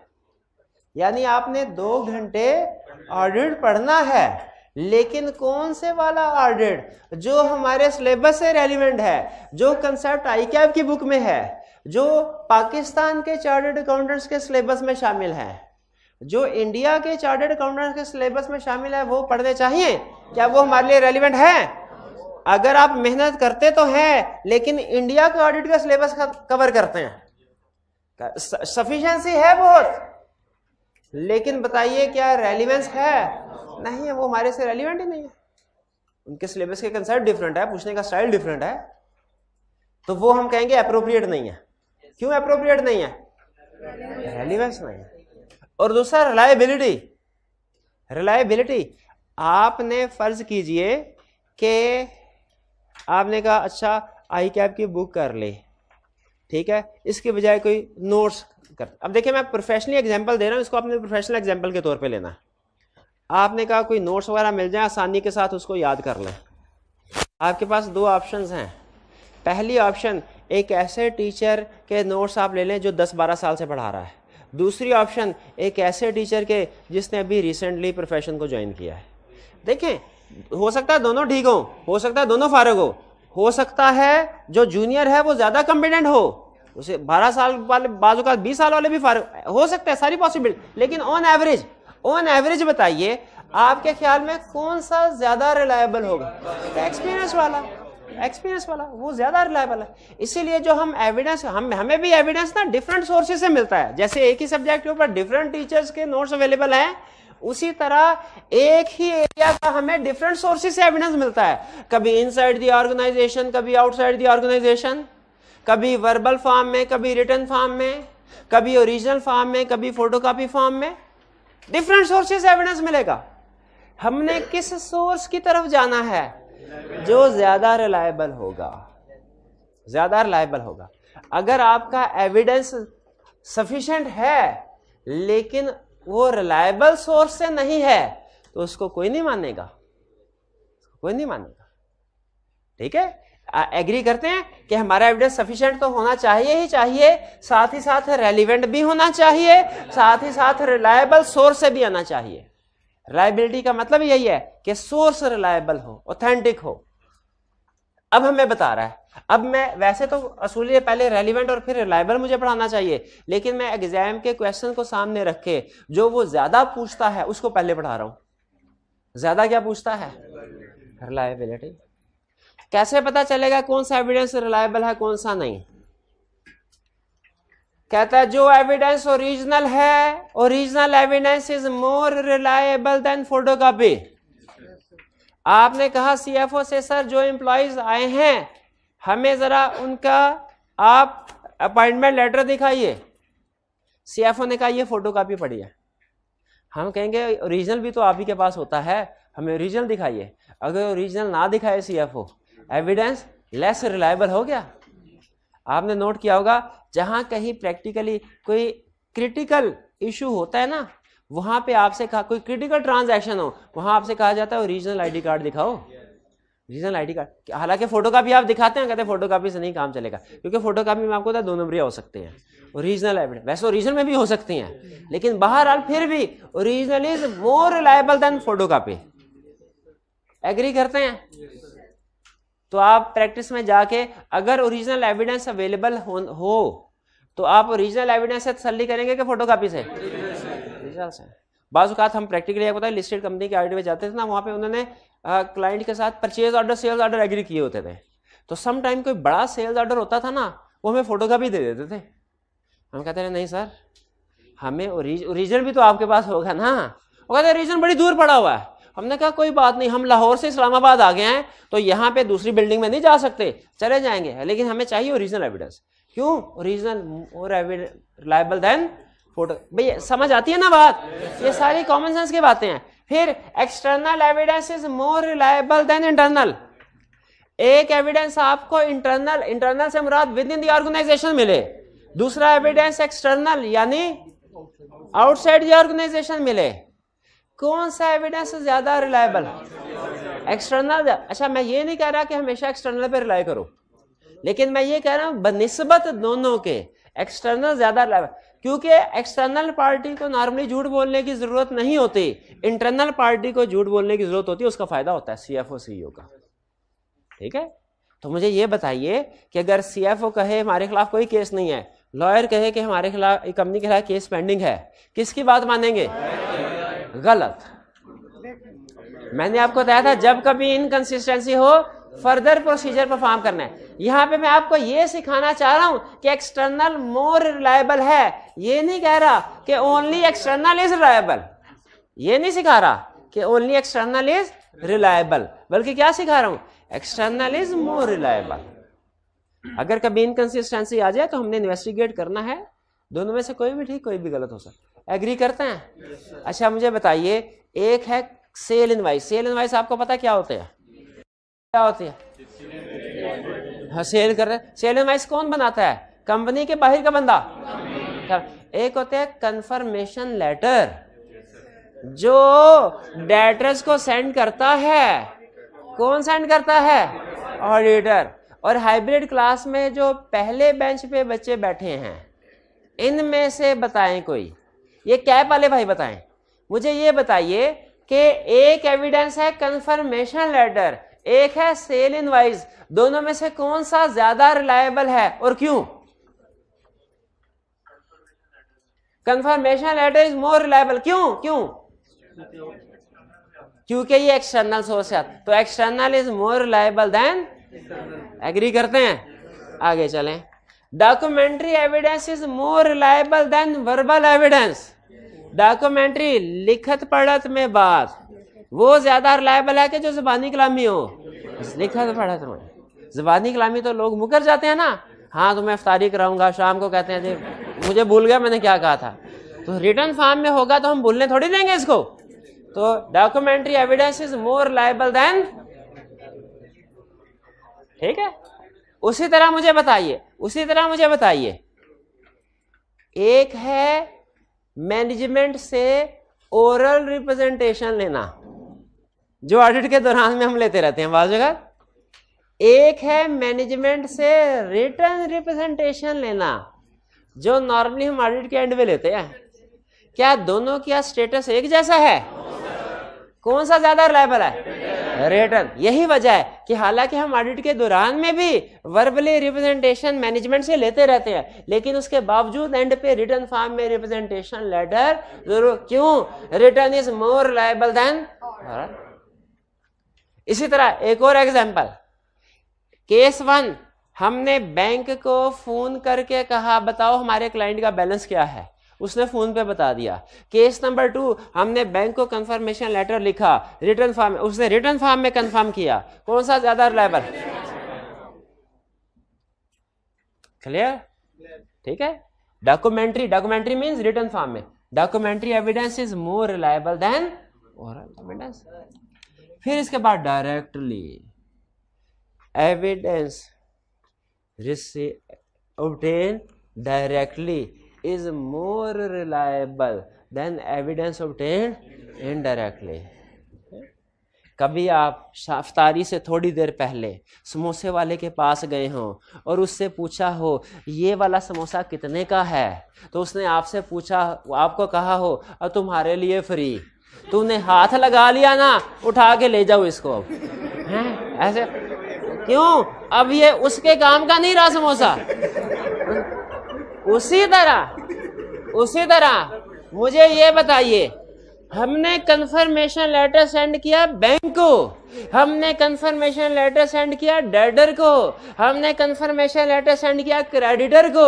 यानी आपने 2 घंटे ऑडिट पढ़ना है, लेकिन कौन से वाला ऑडिट? जो हमारे सिलेबस से रेलिवेंट है, जो कंसेप्ट आईकैब की बुक में है, जो पाकिस्तान के चार्टर्ड अकाउंटेंट्स के सिलेबस में शामिल है, जो इंडिया के चार्टर्ड अकाउंटेंट्स के सिलेबस में शामिल है, वो पढ़ने चाहिए। क्या वो हमारे लिए रेलिवेंट है? अगर आप मेहनत करते तो हैं, लेकिन इंडिया के ऑडिट का सिलेबस कवर करते हैं, सफिशिएंसी है बहुत, लेकिन बताइए क्या रेलिवेंस है? नहीं है, वो हमारे से रेलिवेंट ही नहीं है। उनके सिलेबस के कंसेप्ट डिफरेंट है, पूछने का स्टाइल डिफरेंट है, तो वो हम कहेंगे अप्रोप्रिएट नहीं है। क्यों अप्रोप्रिएट नहीं है? रेलिवेंस नहीं है। और दूसरा रिलायबिलिटी। रिलायबिलिटी, आपने फर्ज कीजिए कि आपने कहा अच्छा आई कैप की बुक कर ले, ठीक है, इसके बजाय कोई नोट्स कर। अब देखिए मैं प्रोफेशनली एग्जांपल दे रहा हूं, इसको आपने प्रोफेशनल एग्जांपल के तौर पे लेना है। आपने कहा कोई नोट्स वगैरह मिल जाए, आसानी के साथ उसको याद कर लें। आपके पास दो ऑप्शंस हैं। पहली ऑप्शन, एक ऐसे टीचर के नोट्स आप ले लें जो 10-12 साल से पढ़ा रहा है। दूसरी ऑप्शन, एक ऐसे टीचर के जिसने अभी रिसेंटली प्रोफेशन को ज्वाइन किया है। देखें, हो सकता है दोनों ठीक हो सकता है दोनों फारग हो सकता है जो जूनियर है वो ज्यादा कॉम्पिटेंट हो, उसे 12 साल वाले, बाजू का 20 साल वाले भी फारग हो सकता है, सारी पॉसिबिलिटी। लेकिन ऑन एवरेज बताइए आपके ख्याल में कौन सा ज्यादा रिलायबल होगा? एक्सपीरियंस वाला वो ज्यादा रिलायबल है। इसीलिए जो हम एविडेंस, हमें भी एविडेंस ना डिफरेंट सोर्सेज से मिलता है। जैसे एक ही सब्जेक्ट के ऊपर डिफरेंट टीचर्स के नोट्स अवेलेबल हैं, उसी तरह एक ही एरिया का हमें डिफरेंट सोर्सेज से एविडेंस मिलता है। कभी इनसाइड द ऑर्गेनाइजेशन, कभी आउटसाइड द ऑर्गेनाइजेशन, कभी वर्बल फॉर्म में, कभी रिटन फॉर्म में, कभी ओरिजिनल फॉर्म में, कभी फोटोकॉपी फॉर्म में। डिफरेंट सोर्सेज से एविडेंस मिलेगा। हमने किस सोर्स की तरफ जाना है? जो ज्यादा रिलायबल होगा। अगर आपका एविडेंस सफिशिएंट है लेकिन वो रिलायबल सोर्स से नहीं है तो उसको कोई नहीं मानेगा। ठीक है, एग्री करते हैं कि हमारा एविडेंस सफिशिएंट तो होना चाहिए ही चाहिए, साथ ही साथ रेलिवेंट भी होना चाहिए, साथ ही साथ रिलायबल सोर्स से भी आना चाहिए। रिलायबिलिटी का मतलब यही है कि सोर्स रिलायबल हो, ऑथेंटिक हो। अब हमें बता रहा है, अब मैं वैसे तो असूली पहले रेलिवेंट और फिर रिलायबल मुझे पढ़ाना चाहिए, लेकिन मैं एग्जाम के क्वेश्चन को सामने रख के जो वो ज्यादा पूछता है उसको पहले पढ़ा रहा हूं। ज्यादा क्या पूछता है? रिलायबिलिटी। कैसे पता चलेगा कौन सा एविडेंस रिलायबल है कौन सा नहीं? कहता है जो एविडेंस ओरिजिनल है, original evidence is more reliable than photocopy. आपने कहा सीएफओ से सर जो एम्प्लॉइज आए हैं हमें जरा उनका आप अपॉइंटमेंट लेटर दिखाइए। सीएफओ ने कहा ये फोटोकॉपी पड़ी है। हम कहेंगे ओरिजिनल भी तो आप ही के पास होता है, हमें ओरिजिनल दिखाइए। अगर ओरिजिनल ना दिखाए सीएफओ, एविडेंस लेस रिलायबल हो गया। आपने नोट किया होगा जहां कहीं प्रैक्टिकली कोई क्रिटिकल इशू होता है ना, वहां पे आपसे कहा, कोई क्रिटिकल ट्रांजैक्शन हो, वहां आपसे कहा जाता है ओरिजिनल आईडी कार्ड दिखाओ, ओरिजिनल आईडी कार्ड। हालांकि फोटोकॉपी आप दिखाते हैं, कहते हैं फोटोकॉपी से नहीं काम चलेगा, क्योंकि फोटोकॉपी में आपको 2 नंबरिया हो सकते हैं। ओरिजिनल एविडेंस वैसे ओरिजिनल में भी हो सकती हैं, लेकिन बहरहाल फिर भी original is more reliable than photocopy. Agree करते हैं? तो आप प्रैक्टिस में जाके अगर ओरिजिनल एविडेंस अवेलेबल हो तो आप ओरिजिनल एविडेंस से तसल्ली करेंगे कि फोटोकॉपी से? ओरिजिनल से। बाज़ औक़ात हम प्रैक्टिकली पता है लिस्टेड कंपनी के ऑडिट में जाते थे ना, वहाँ पे उन्होंने क्लाइंट के साथ purchase order, sales order agree किए होते थे। तो सम टाइम कोई बड़ा सेल्स ऑर्डर होता था ना, वो हमें फोटोकॉपी दे देते थे। हम कहते थे नहीं सर, हमें ओरिजिनल भी तो आपके पास होगा ना। वो कहते ओरिजिनल बड़ी दूर पड़ा हुआ है। हमने कहा कोई बात नहीं, हम लाहौर से इस्लामाबाद आ गए हैं तो यहाँ पे दूसरी बिल्डिंग में नहीं जा सकते, चले जाएंगे, लेकिन हमें चाहिए ओरिजिनल एविडेंस। क्यों? ओरिजिनल और रिलायबल देन फोटो। भैया समझ आती है ना बात? ये सारी कॉमन सेंस की बातें हैं। फिर external evidence is more reliable then internal. एक एविडेंस आपको इंटरनल से मुराद विद इन द ऑर्गेनाइजेशन मिले, दूसरा एविडेंस एक्सटर्नल यानी आउटसाइड द ऑर्गेनाइजेशन मिले। कौन सा एविडेंस ज्यादा रिलायबल? एक्सटर्नल। अच्छा, मैं ये नहीं कह रहा कि हमेशा एक्सटर्नल पे रिलाई करो, लेकिन मैं ये कह रहा हूं बनिस्बत दोनों के एक्सटर्नल ज्यादा रिलायबल, क्योंकि एक्सटर्नल पार्टी को नॉर्मली झूठ बोलने की जरूरत नहीं होती, इंटरनल पार्टी को झूठ बोलने की जरूरत होती है, उसका फायदा होता है सीएफओ सीईओ का। ठीक है, तो मुझे ये बताइए कि अगर सीएफओ कहे हमारे खिलाफ कोई केस नहीं है, लॉयर कहे कि हमारे खिलाफ कंपनी के खिलाफ केस पेंडिंग है, किसकी बात मानेंगे? गलत। मैंने आपको बताया था जब कभी इनकंसिस्टेंसी हो फर्दर प्रोसीजर परफॉर्म करना है। यहां पे मैं आपको ये सिखाना चाह रहा हूं कि एक्सटर्नल मोर रिलायबल है, ये नहीं कह रहा कि ओनली एक्सटर्नल इज रिलायबल, ये नहीं सिखा रहा कि ओनली एक्सटर्नल इज रिलायबल, बल्कि क्या सिखा रहा हूं, एक्सटर्नल इज मोर रिलायबल। अगर कभी इनकंसिस्टेंसी आ जाए तो हमने इन्वेस्टिगेट करना है, दोनों में से कोई भी ठीक कोई भी गलत हो सकता है। एग्री करते हैं? अच्छा मुझे बताइए, एक है सेल इनवाइस। सेल इनवाइस आपको पता क्या होते हैं, क्या होती है? हाँ, सेल कर रहे। सेल इनवाइस कौन बनाता है? कंपनी के बाहर का बंदा। एक होते हैं कंफर्मेशन लेटर, जो डेटर्स को सेंड करता है। कौन सेंड करता है? ऑडिटर। और हाइब्रिड क्लास में जो पहले बेंच पे बच्चे बैठे हैं, इनमें से बताएं कोई, ये कैप वाले भाई बताएं मुझे, ये बताइए कि एक एविडेंस है कंफर्मेशन लेटर, एक है सेल इनवाइस, दोनों में से कौन सा ज्यादा रिलायबल है और क्यों? Confirmation letter is more reliable. क्यों? क्यों? क्योंकि ये एक्सटर्नल सोर्स है, तो external is more reliable than. Agree करते हैं? आगे चलें। Documentary evidence is more reliable than verbal evidence. Documentary लिखत पढ़त में बात वो ज्यादा रिलायबल है कि जो जुबानी कलामी हो? लिखत पढ़त में। जुबानी कलामी तो लोग मुकर जाते हैं ना, हाँ तो मैं इफ्तारी कराऊंगा, शाम को कहते हैं जी मुझे भूल गया मैंने क्या कहा था। तो रिटर्न फॉर्म में होगा तो हम भूलने थोड़ी देंगे इसको। तो documentary evidence is more reliable then, ठीक है। उसी तरह मुझे बताइए, एक है मैनेजमेंट से ओरल रिप्रेजेंटेशन लेना, जो ऑडिट के दौरान में हम लेते रहते हैं बाज़ जगह। एक है मैनेजमेंट से रिटर्न रिप्रेजेंटेशन लेना, जो नॉर्मली हम ऑडिट के एंड में लेते हैं। क्या दोनों का स्टेटस एक जैसा है? कौन सा ज्यादा रिलायबल है? रिटर्न। यही वजह है कि हालांकि हम ऑडिट के दौरान में भी वर्बली रिप्रेजेंटेशन मैनेजमेंट से लेते रहते हैं, लेकिन उसके बावजूद एंड पे रिटर्न फॉर्म में रिप्रेजेंटेशन लेटर जरूर। क्यों? Return is more reliable then. इसी तरह एक और एग्जांपल, केस 1, हमने बैंक को फोन करके कहा बताओ हमारे क्लाइंट का बैलेंस क्या है, उसने फोन पे बता दिया। केस नंबर 2, हमने बैंक को कंफर्मेशन लेटर लिखा रिटर्न फॉर्म में, उसने रिटर्न फॉर्म में कंफर्म किया। कौन सा ज्यादा रिलायबल? क्लियर? ठीक है। डॉक्यूमेंट्री मींस रिटर्न फॉर्म में, documentary evidence is more reliable then oral evidence. फिर इसके बाद directly evidence obtained directly is more reliable than evidence obtained indirectly. कभी आप इफ्तारी से थोड़ी देर पहले समोसे वाले के पास गए हो और उससे पूछा हो ये वाला समोसा कितने का है, तो उसने आपसे पूछा, आपको कहा हो और तुम्हारे लिए फ्री, तुमने हाथ लगा लिया ना, उठा के ले जाओ इसको। अब हैं ऐसे क्यों? अब ये उसके काम का नहीं रहा समोसा। उसी तरह मुझे ये बताइए, हमने कंफर्मेशन लेटर सेंड किया बैंक को, हमने कंफर्मेशन लेटर सेंड किया डेटर को, हमने कंफर्मेशन लेटर सेंड किया क्रेडिटर को।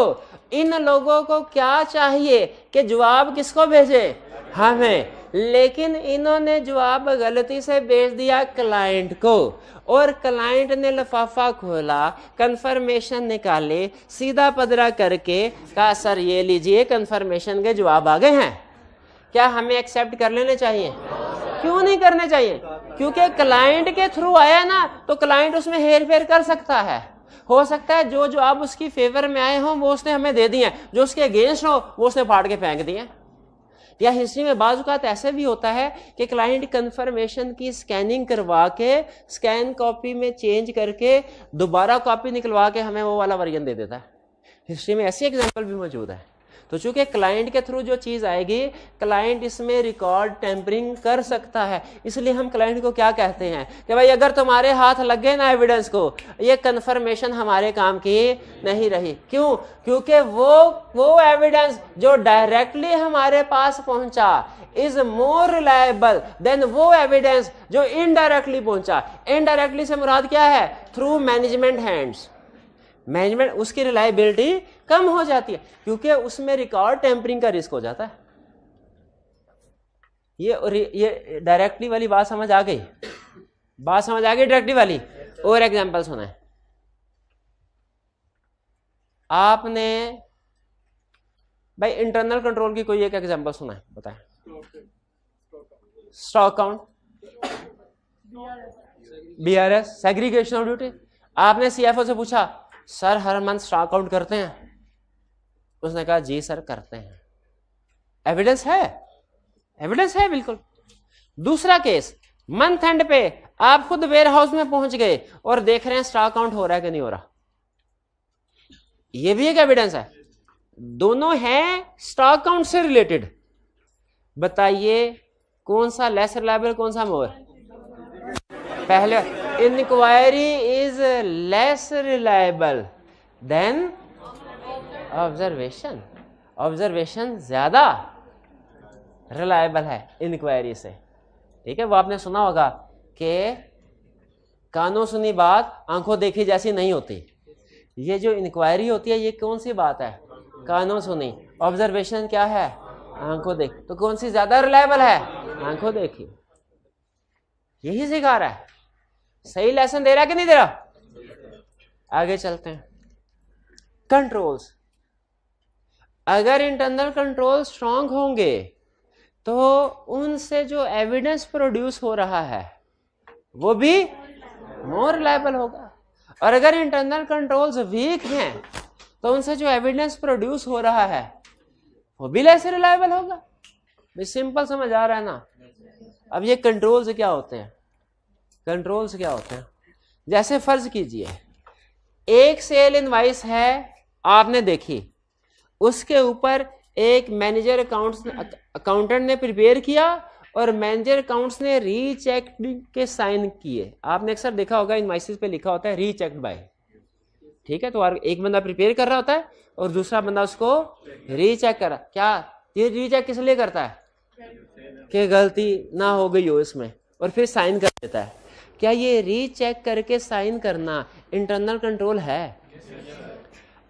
इन लोगों को क्या चाहिए कि जवाब किसको भेजे? हमें। लेकिन इन्होंने जवाब गलती से भेज दिया क्लाइंट को, और क्लाइंट ने लिफाफा खोला, कंफर्मेशन निकाले, सीधा पदरा करके कहा सर ये लीजिए कंफर्मेशन के जवाब आ गए हैं। क्या हमें एक्सेप्ट कर लेने चाहिए? क्यों नहीं करने चाहिए? क्योंकि क्लाइंट के थ्रू आया ना, तो क्लाइंट उसमें हेर फेर कर सकता है। हो सकता है जो जवाब उसकी फेवर में आए हों वो उसने हमें दे दिए, जो उसके अगेंस्ट हो वो उसने फाड़ के फेंक दिए। या हिस्ट्री में बाज़ औक़ात ऐसे भी होता है कि क्लाइंट कंफर्मेशन की स्कैनिंग करवा के स्कैन कॉपी में चेंज करके दोबारा कॉपी निकलवा के हमें वो वाला वर्जन दे देता है। हिस्ट्री में ऐसी एग्जांपल भी मौजूद है। तो चूंकि क्लाइंट के थ्रू जो चीज आएगी, क्लाइंट इसमें रिकॉर्ड टेम्परिंग कर सकता है, इसलिए हम क्लाइंट को क्या कहते हैं कि भाई अगर तुम्हारे हाथ लग गए ना एविडेंस को, ये कंफर्मेशन हमारे काम की नहीं रही। क्यों? क्योंकि वो एविडेंस जो डायरेक्टली हमारे पास पहुंचा इज मोर रिलायबल देन वो एविडेंस जो इनडायरेक्टली पहुंचा। इनडायरेक्टली से मुराद क्या है? Through management hands. मैनेजमेंट, उसकी रिलायबिलिटी कम हो जाती है क्योंकि उसमें रिकॉर्ड टेम्परिंग का रिस्क हो जाता है। ये डायरेक्टली वाली बात समझ आ गई? बात समझ आ गई डायरेक्टली वाली? और एग्जांपल सुना है आपने भाई, इंटरनल कंट्रोल की कोई एक एग्जांपल सुना है, बताएं। Stock count, BRS, segregation of duty. आपने CFO से पूछा सर हर मंथ स्टॉक काउंट करते हैं? उसने कहा जी सर करते हैं। एविडेंस है? एविडेंस है बिल्कुल। दूसरा केस, मंथ एंड पे आप खुद वेयर हाउस में पहुंच गए और देख रहे हैं स्टॉक काउंट हो रहा है कि नहीं हो रहा, ये भी एक एविडेंस है। दोनों हैं स्टॉक काउंट से रिलेटेड। बताइए कौन सा लेस रिलायबल, कौन सा मोर? पहले, inquiry is less reliable than observation. Observation ज्यादा रिलायबल है इंक्वायरी से। ठीक है, वो आपने सुना होगा कि कानों सुनी बात आंखों देखी जैसी नहीं होती। ये जो इंक्वायरी होती है ये कौन सी बात है? कानों सुनी। ऑब्जर्वेशन क्या है? आंखों देख। तो कौन सी ज्यादा रिलायबल है? आंखों देखी। यही सिखा रहा है। सही लेसन दे रहा है कि नहीं दे रहा? आगे चलते हैं। कंट्रोल्स, अगर इंटरनल कंट्रोल स्ट्रांग होंगे तो उनसे जो एविडेंस प्रोड्यूस हो रहा है वो भी मोर रिलायबल होगा। और अगर इंटरनल कंट्रोल्स वीक हैं तो उनसे जो एविडेंस प्रोड्यूस हो रहा है वो भी लेस रिलायबल होगा। सिंपल समझ आ रहा है ना? अब ये कंट्रोल्स क्या होते हैं? कंट्रोल्स क्या होते हैं? जैसे फर्ज कीजिए एक सेल इनवाइस है, आपने देखी, उसके ऊपर एक मैनेजर अकाउंटेंट ने प्रिपेयर किया और मैनेजर अकाउंट्स ने रीचेक के साइन किए। आपने अक्सर देखा होगा इनवाइसेस पे लिखा होता है रीचेक्ड बाय। ठीक है, तो एक बंदा प्रिपेयर कर रहा होता है और दूसरा बंदा उसको रीचेक कर रहा। क्या ये रीचेक किस लिए करता है? कि गलती ना हो गई हो इसमें, और फिर साइन कर देता है। क्या ये रीचेक करके साइन करना इंटरनल कंट्रोल है?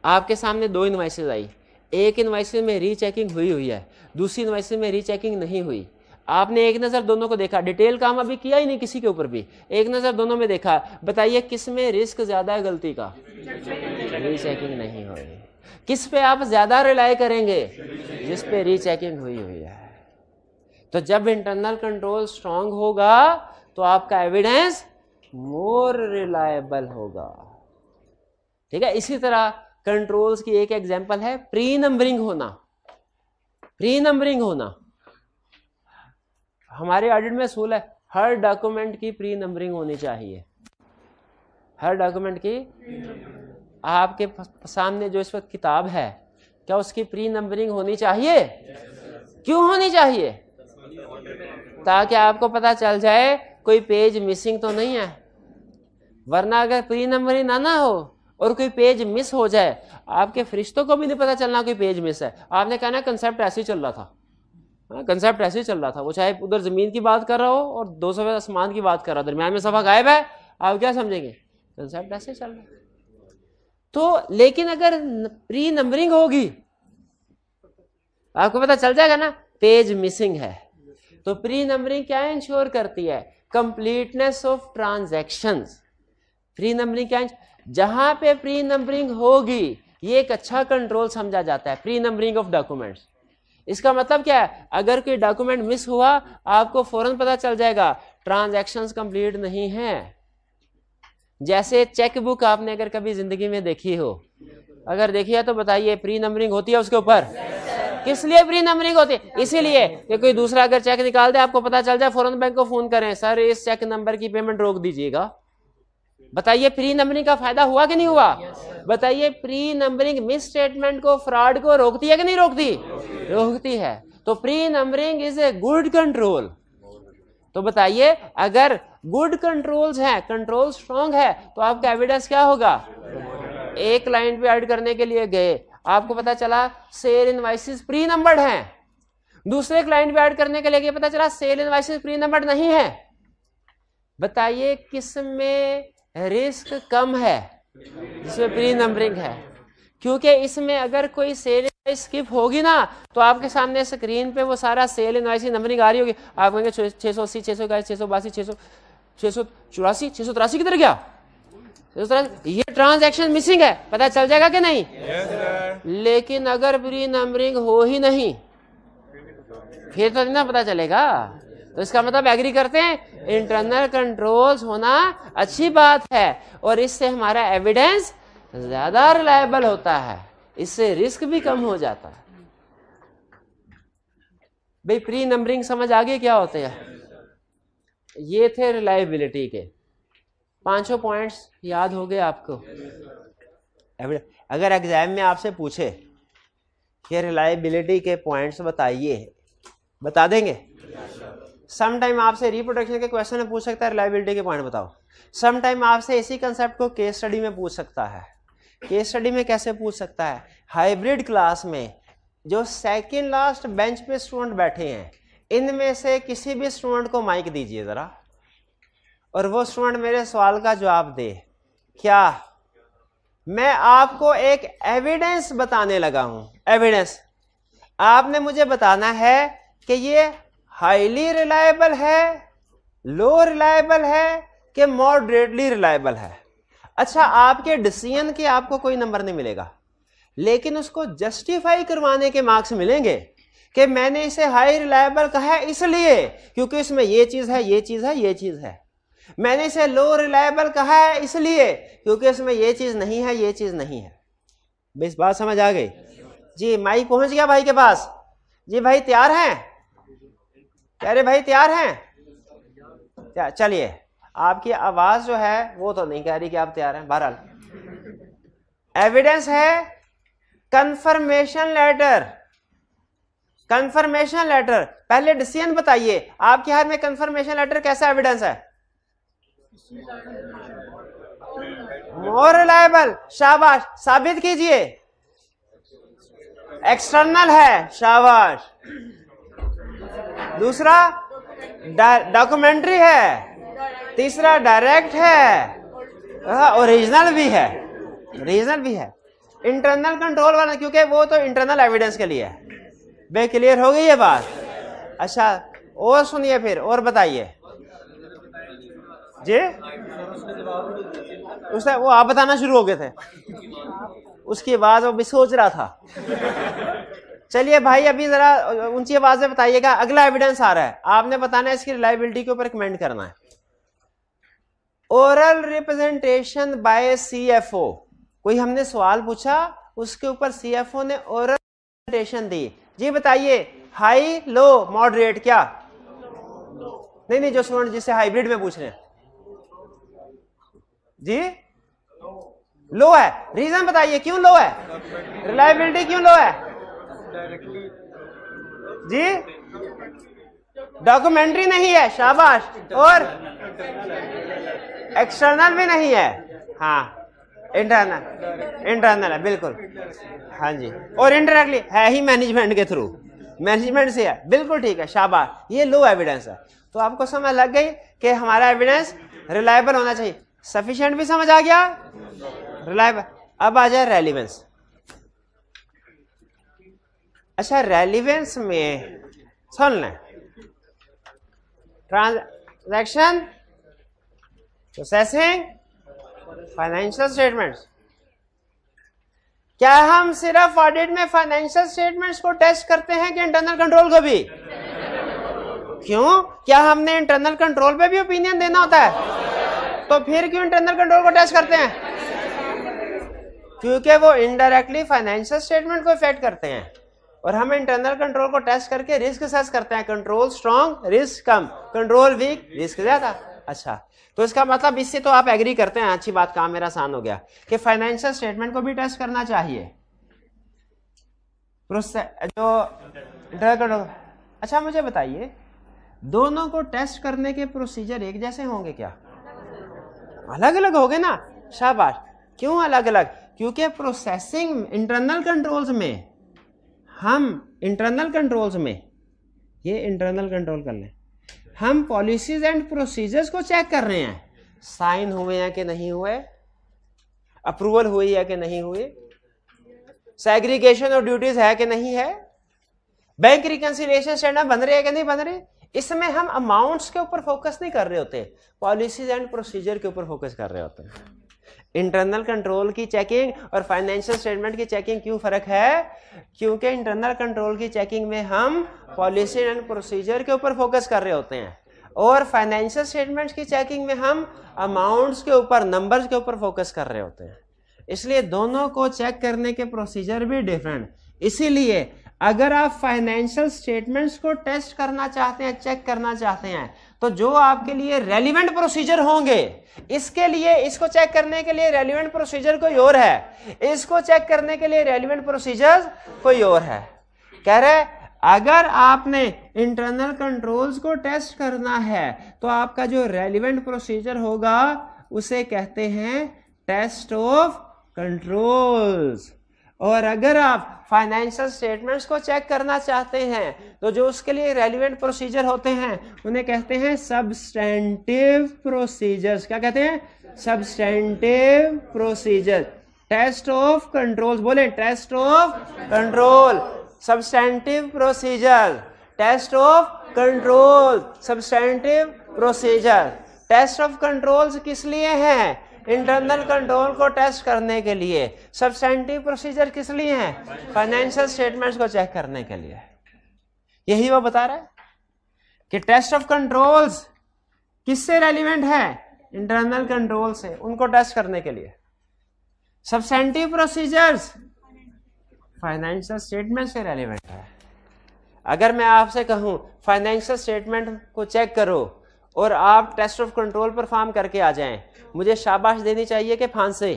आपके सामने दो इनवाइसेस आई, एक इनवाइसेस में रीचेकिंग हुई है, दूसरी इनवाइसेस में रीचेकिंग नहीं हुई। आपने एक नजर दोनों को देखा, डिटेल काम अभी किया ही नहीं किसी के ऊपर भी, एक नजर दोनों में देखा। बताइए किस में रिस्क ज्यादा है गलती का? रीचेकिंग नहीं हुई। किस पे आप ज्यादा रिलाई करेंगे? जिस पे रीचेकिंग हुई है। तो जब इंटरनल कंट्रोल स्ट्रांग होगा तो आपका एविडेंस मोर रिलायबल होगा। ठीक है, इसी तरह कंट्रोल्स की एक एग्जांपल है प्री नंबरिंग होना। प्री नंबरिंग होना, हमारे ऑडिट में असूल है हर डॉक्यूमेंट की प्री नंबरिंग होनी चाहिए। हर डॉक्यूमेंट की, आपके सामने जो इस वक्त किताब है, क्या उसकी प्री नंबरिंग होनी चाहिए? क्यों होनी चाहिए? ताकि आपको पता चल जाए कोई पेज मिसिंग तो नहीं है। वरना अगर प्री नंबरिंग ना हो और कोई पेज मिस हो जाए, आपके फरिश्तों को भी नहीं पता चलना कोई पेज मिस है। आपने कहना कंसेप्ट ऐसे ही चल रहा था, कंसेप्ट ऐसे ही चल रहा था। वो चाहे उधर जमीन की बात कर रहा हो और 200 आसमान की बात कर रहा हो, दरमियान में सफा गायब है, आप क्या समझेंगे? कंसेप्ट ऐसे चल रहा है। तो लेकिन अगर प्री नंबरिंग होगी आपको पता चल जाएगा ना पेज मिसिंग है। तो प्री नंबरिंग क्या इंश्योर करती है? Completeness of transactions. Pre numbering क्या? जहां पे प्री नंबरिंग होगी ये एक अच्छा कंट्रोल समझा जाता है, प्री नंबरिंग ऑफ डॉक्यूमेंट्स। इसका मतलब क्या है? अगर कोई डॉक्यूमेंट मिस हुआ आपको फौरन पता चल जाएगा ट्रांजैक्शंस कंप्लीट नहीं है। जैसे चेक बुक आपने अगर कभी जिंदगी में देखी हो, अगर देखी है तो बताइए प्री नंबरिंग होती है उसके ऊपर? किस लिए प्री नंबरिंग होती है? इसीलिए कि कोई दूसरा अगर चेक निकाल दे आपको पता चल जाए, फौरन बैंक को फोन करें, सर इस चेक नंबर की पेमेंट रोक दीजिएगा। बताइए प्री नंबरिंग का फायदा हुआ कि नहीं हुआ? बताइए प्री नंबरिंग मिस स्टेटमेंट को, फ्रॉड को रोकती है कि नहीं रोकती? रोकती है। तो pre numbering is a good control. तो बताइए अगर गुड कंट्रोल्स हैं, कंट्रोल स्ट्रॉन्ग है, तो आपका एविडेंस क्या होगा? एक लाइन पे ऐड करने के लिए गए, आपको पता चला सेल इनवॉइसेस प्री नंबर्ड हैं। दूसरे क्लाइंट पे ऐड करने के लिए गए, पता चला सेल इनवॉइसेस प्री नंबर्ड नहीं है। बताइए किस में रिस्क कम है? जिसमें प्री नंबरिंग है, क्योंकि इसमें अगर कोई सेल इनवॉइस स्किप होगी ना, तो आपके सामने स्क्रीन पे वो सारा सेल इनवॉइस की नंबरिंग आ रही होगी। आप कहेंगे 680, 681, 682, 684, 683 किधर गया? ये ट्रांजैक्शन मिसिंग है, पता चल जाएगा कि नहीं? लेकिन अगर प्री नंबरिंग हो ही नहीं, फिर तो ना पता चलेगा। तो इसका मतलब एग्री करते हैं, इंटरनल कंट्रोल्स होना अच्छी बात है, और इससे हमारा एविडेंस ज्यादा रिलायबल होता है, इससे रिस्क भी कम हो जाता है। भाई प्री नंबरिंग समझ आ गई क्या होते हैं? ये थे रिलायबिलिटी के 500 पॉइंट्स, याद हो गए आपको? अगर एग्जाम में आपसे पूछे कि रिलायबिलिटी के पॉइंट्स बताइए, बता देंगे? सम टाइम आपसे रिप्रोडक्शन के क्वेश्चन में पूछ सकता है रिलायबिलिटी के पॉइंट बताओ। सम टाइम आपसे इसी कंसेप्ट को केस स्टडी में पूछ सकता है। केस स्टडी में कैसे पूछ सकता है? हाइब्रिड क्लास में जो सेकंड लास्ट बेंच पे स्टूडेंट बैठे हैं, इनमें से किसी भी स्टूडेंट को माइक दीजिए जरा, और वो स्टूडेंट मेरे सवाल का जवाब दे। क्या मैं आपको एक एविडेंस बताने लगा हूं? एविडेंस आपने मुझे बताना है कि ये हाईली रिलायबल है, लो रिलायबल है, कि मॉडरेटली रिलायबल है। अच्छा, आपके डिसीजन के आपको कोई नंबर नहीं मिलेगा, लेकिन उसको जस्टिफाई करवाने के मार्क्स मिलेंगे कि मैंने इसे हाई रिलायबल कहा है इसलिए क्योंकि इसमें ये चीज है, ये चीज है, ये चीज है। मैंने इसे लो रिलायबल कहा है इसलिए क्योंकि इसमें ये चीज नहीं है, ये चीज नहीं है। बस बात समझ आ गई जी? माइक पहुंच गया भाई के पास? जी भाई तैयार हैं? अरे भाई तैयार हैं? चलिए, आपकी आवाज जो है वो तो नहीं कह रही कि आप तैयार हैं। बहरहाल एविडेंस है कंफर्मेशन लेटर। कंफर्मेशन लेटर, पहले डिसीजन बताइए आपके हाथ में कंफर्मेशन लेटर कैसा एविडेंस है? मोर रिलायबल, शाबाश, साबित कीजिए। एक्सटर्नल है, शाबाश। दूसरा डॉक्यूमेंट्री है, तीसरा डायरेक्ट है, ओरिजिनल भी है, रीजनल भी है। इंटरनल कंट्रोल वाला, क्योंकि वो तो इंटरनल एविडेंस के लिए है। बे क्लियर हो गई ये बात? अच्छा, और सुनिए फिर, और बताइए जी। उससे वो आप बताना शुरू हो गए थे, उसकी आवाज वो भी सोच रहा था। चलिए भाई, अभी जरा ऊंची आवाज में बताइएगा। अगला एविडेंस आ रहा है, आपने बताना है इसकी रिलायबिलिटी के ऊपर कमेंट करना है। Oral representation bye CFO. कोई हमने सवाल पूछा, उसके ऊपर सीएफओ ने ओरल रिप्रेजेंटेशन दी। जी बताइए, हाई, लो, मॉडरेट? क्या नहीं, जो स्टूडेंट जिससे हाइब्रिड में पूछ रहे हैं जी, लो है। रीजन बताइए क्यों लो है? रिलायबिलिटी क्यों लो है जी? डॉक्यूमेंट्री नहीं है, शाबाश, और एक्सटर्नल भी नहीं है, हाँ इंटरनल है, बिल्कुल, हाँ जी। और इंडायरेक्टली है ही मैनेजमेंट के थ्रू, मैनेजमेंट से है, बिल्कुल ठीक है, शाबाश। ये लो एविडेंस है। तो आपको समझ लग गई कि हमारा एविडेंस रिलायबल होना चाहिए। सफिशिएंट भी समझ आ गया, रिलायबल। अब आ जाए रेलिवेंस। अच्छा, रेलिवेंस में सुन लें, ट्रांजैक्शन, प्रोसेसिंग, फाइनेंशियल स्टेटमेंट्स। क्या हम सिर्फ ऑडिट में फाइनेंशियल स्टेटमेंट्स को टेस्ट करते हैं कि इंटरनल कंट्रोल को भी? क्यों? क्या हमने इंटरनल कंट्रोल पे भी ओपिनियन देना होता है? तो फिर क्यों इंटरनल कंट्रोल को टेस्ट करते हैं? क्योंकि वो इनडायरेक्टली फाइनेंशियल स्टेटमेंट को इफेक्ट करते हैं, और हम इंटरनल कंट्रोल को टेस्ट करके रिस्क असेस करते हैं। कंट्रोल स्ट्रॉन्ग, रिस्क कम, कंट्रोल वीक, रिस्क ज्यादा। अच्छा, तो इसका मतलब इससे तो आप एग्री करते हैं, अच्छी बात, काम मेरा आसान हो गया, कि फाइनेंशियल स्टेटमेंट को भी टेस्ट करना चाहिए जो अच्छा मुझे बताइए, दोनों को टेस्ट करने के प्रोसीजर एक जैसे होंगे क्या? अलग अलग होंगे ना। शाबाश। क्यों अलग अलग? क्योंकि प्रोसेसिंग इंटरनल कंट्रोल्स में, हम इंटरनल कंट्रोल्स में, ये इंटरनल कंट्रोल कर लें, हम पॉलिसीज एंड प्रोसीजर्स को चेक कर रहे हैं, साइन हुए हैं कि नहीं हुए, अप्रूवल हुई है कि नहीं हुई, सेग्रीगेशन ऑफ ड्यूटीज है कि नहीं है, बैंक रिकंसिलिएशन स्टैंडर्ड बन रहे हैं कि नहीं बन रहे। इसमें हम अमाउंट्स के ऊपर फोकस नहीं कर रहे होते, पॉलिसीज एंड प्रोसीजर के ऊपर फोकस कर रहे होते हैं। इंटरनल कंट्रोल की चेकिंग और फाइनेंशियल स्टेटमेंट की चेकिंग क्यों फर्क है? क्योंकि इंटरनल कंट्रोल की चेकिंग में हम पॉलिसी एंड प्रोसीजर के ऊपर फोकस कर रहे होते हैं, और फाइनेंशियल स्टेटमेंट्स की चेकिंग में हम अमाउंट्स के ऊपर, नंबर्स के ऊपर फोकस कर रहे होते हैं। इसलिए दोनों को चेक करने के प्रोसीजर भी डिफरेंट। इसीलिए अगर आप फाइनेंशियल स्टेटमेंट्स को टेस्ट करना चाहते हैं, चेक करना चाहते हैं, तो जो आपके लिए रेलिवेंट प्रोसीजर होंगे, इसके लिए, इसको चेक करने के लिए रेलिवेंट प्रोसीजर कोई और है, इसको चेक करने के लिए रेलिवेंट प्रोसीजर कोई और है। कह रहे अगर आपने इंटरनल कंट्रोल्स को टेस्ट करना है तो आपका जो रेलिवेंट प्रोसीजर होगा उसे कहते हैं टेस्ट ऑफ कंट्रोल्स। और अगर आप फाइनेंशियल स्टेटमेंट्स को चेक करना चाहते हैं तो जो उसके लिए रेलिवेंट प्रोसीजर होते हैं उन्हें कहते हैं सब्सटेंटिव प्रोसीजर्स। क्या कहते हैं? Substantive procedure. Test of controls, बोले test of control, substantive procedure, test of control, substantive procedure. Test of controls किस लिए हैं? इंटरनल कंट्रोल को टेस्ट करने के लिए। सब्सटेंटिव प्रोसीजर किस लिए हैं? फाइनेंशियल स्टेटमेंट्स को चेक करने के लिए। यही वो बता रहा है कि टेस्ट ऑफ कंट्रोल्स किससे रेलिवेंट है? इंटरनल कंट्रोल से, उनको टेस्ट करने के लिए। सब्सटेंटिव प्रोसीजर्स फाइनेंशियल स्टेटमेंट से रेलिवेंट है। अगर मैं आपसे कहूं फाइनेंशियल स्टेटमेंट को चेक करो और आप टेस्ट ऑफ कंट्रोल परफॉर्म करके आ जाएं, मुझे शाबाश देनी चाहिए कि फांसी?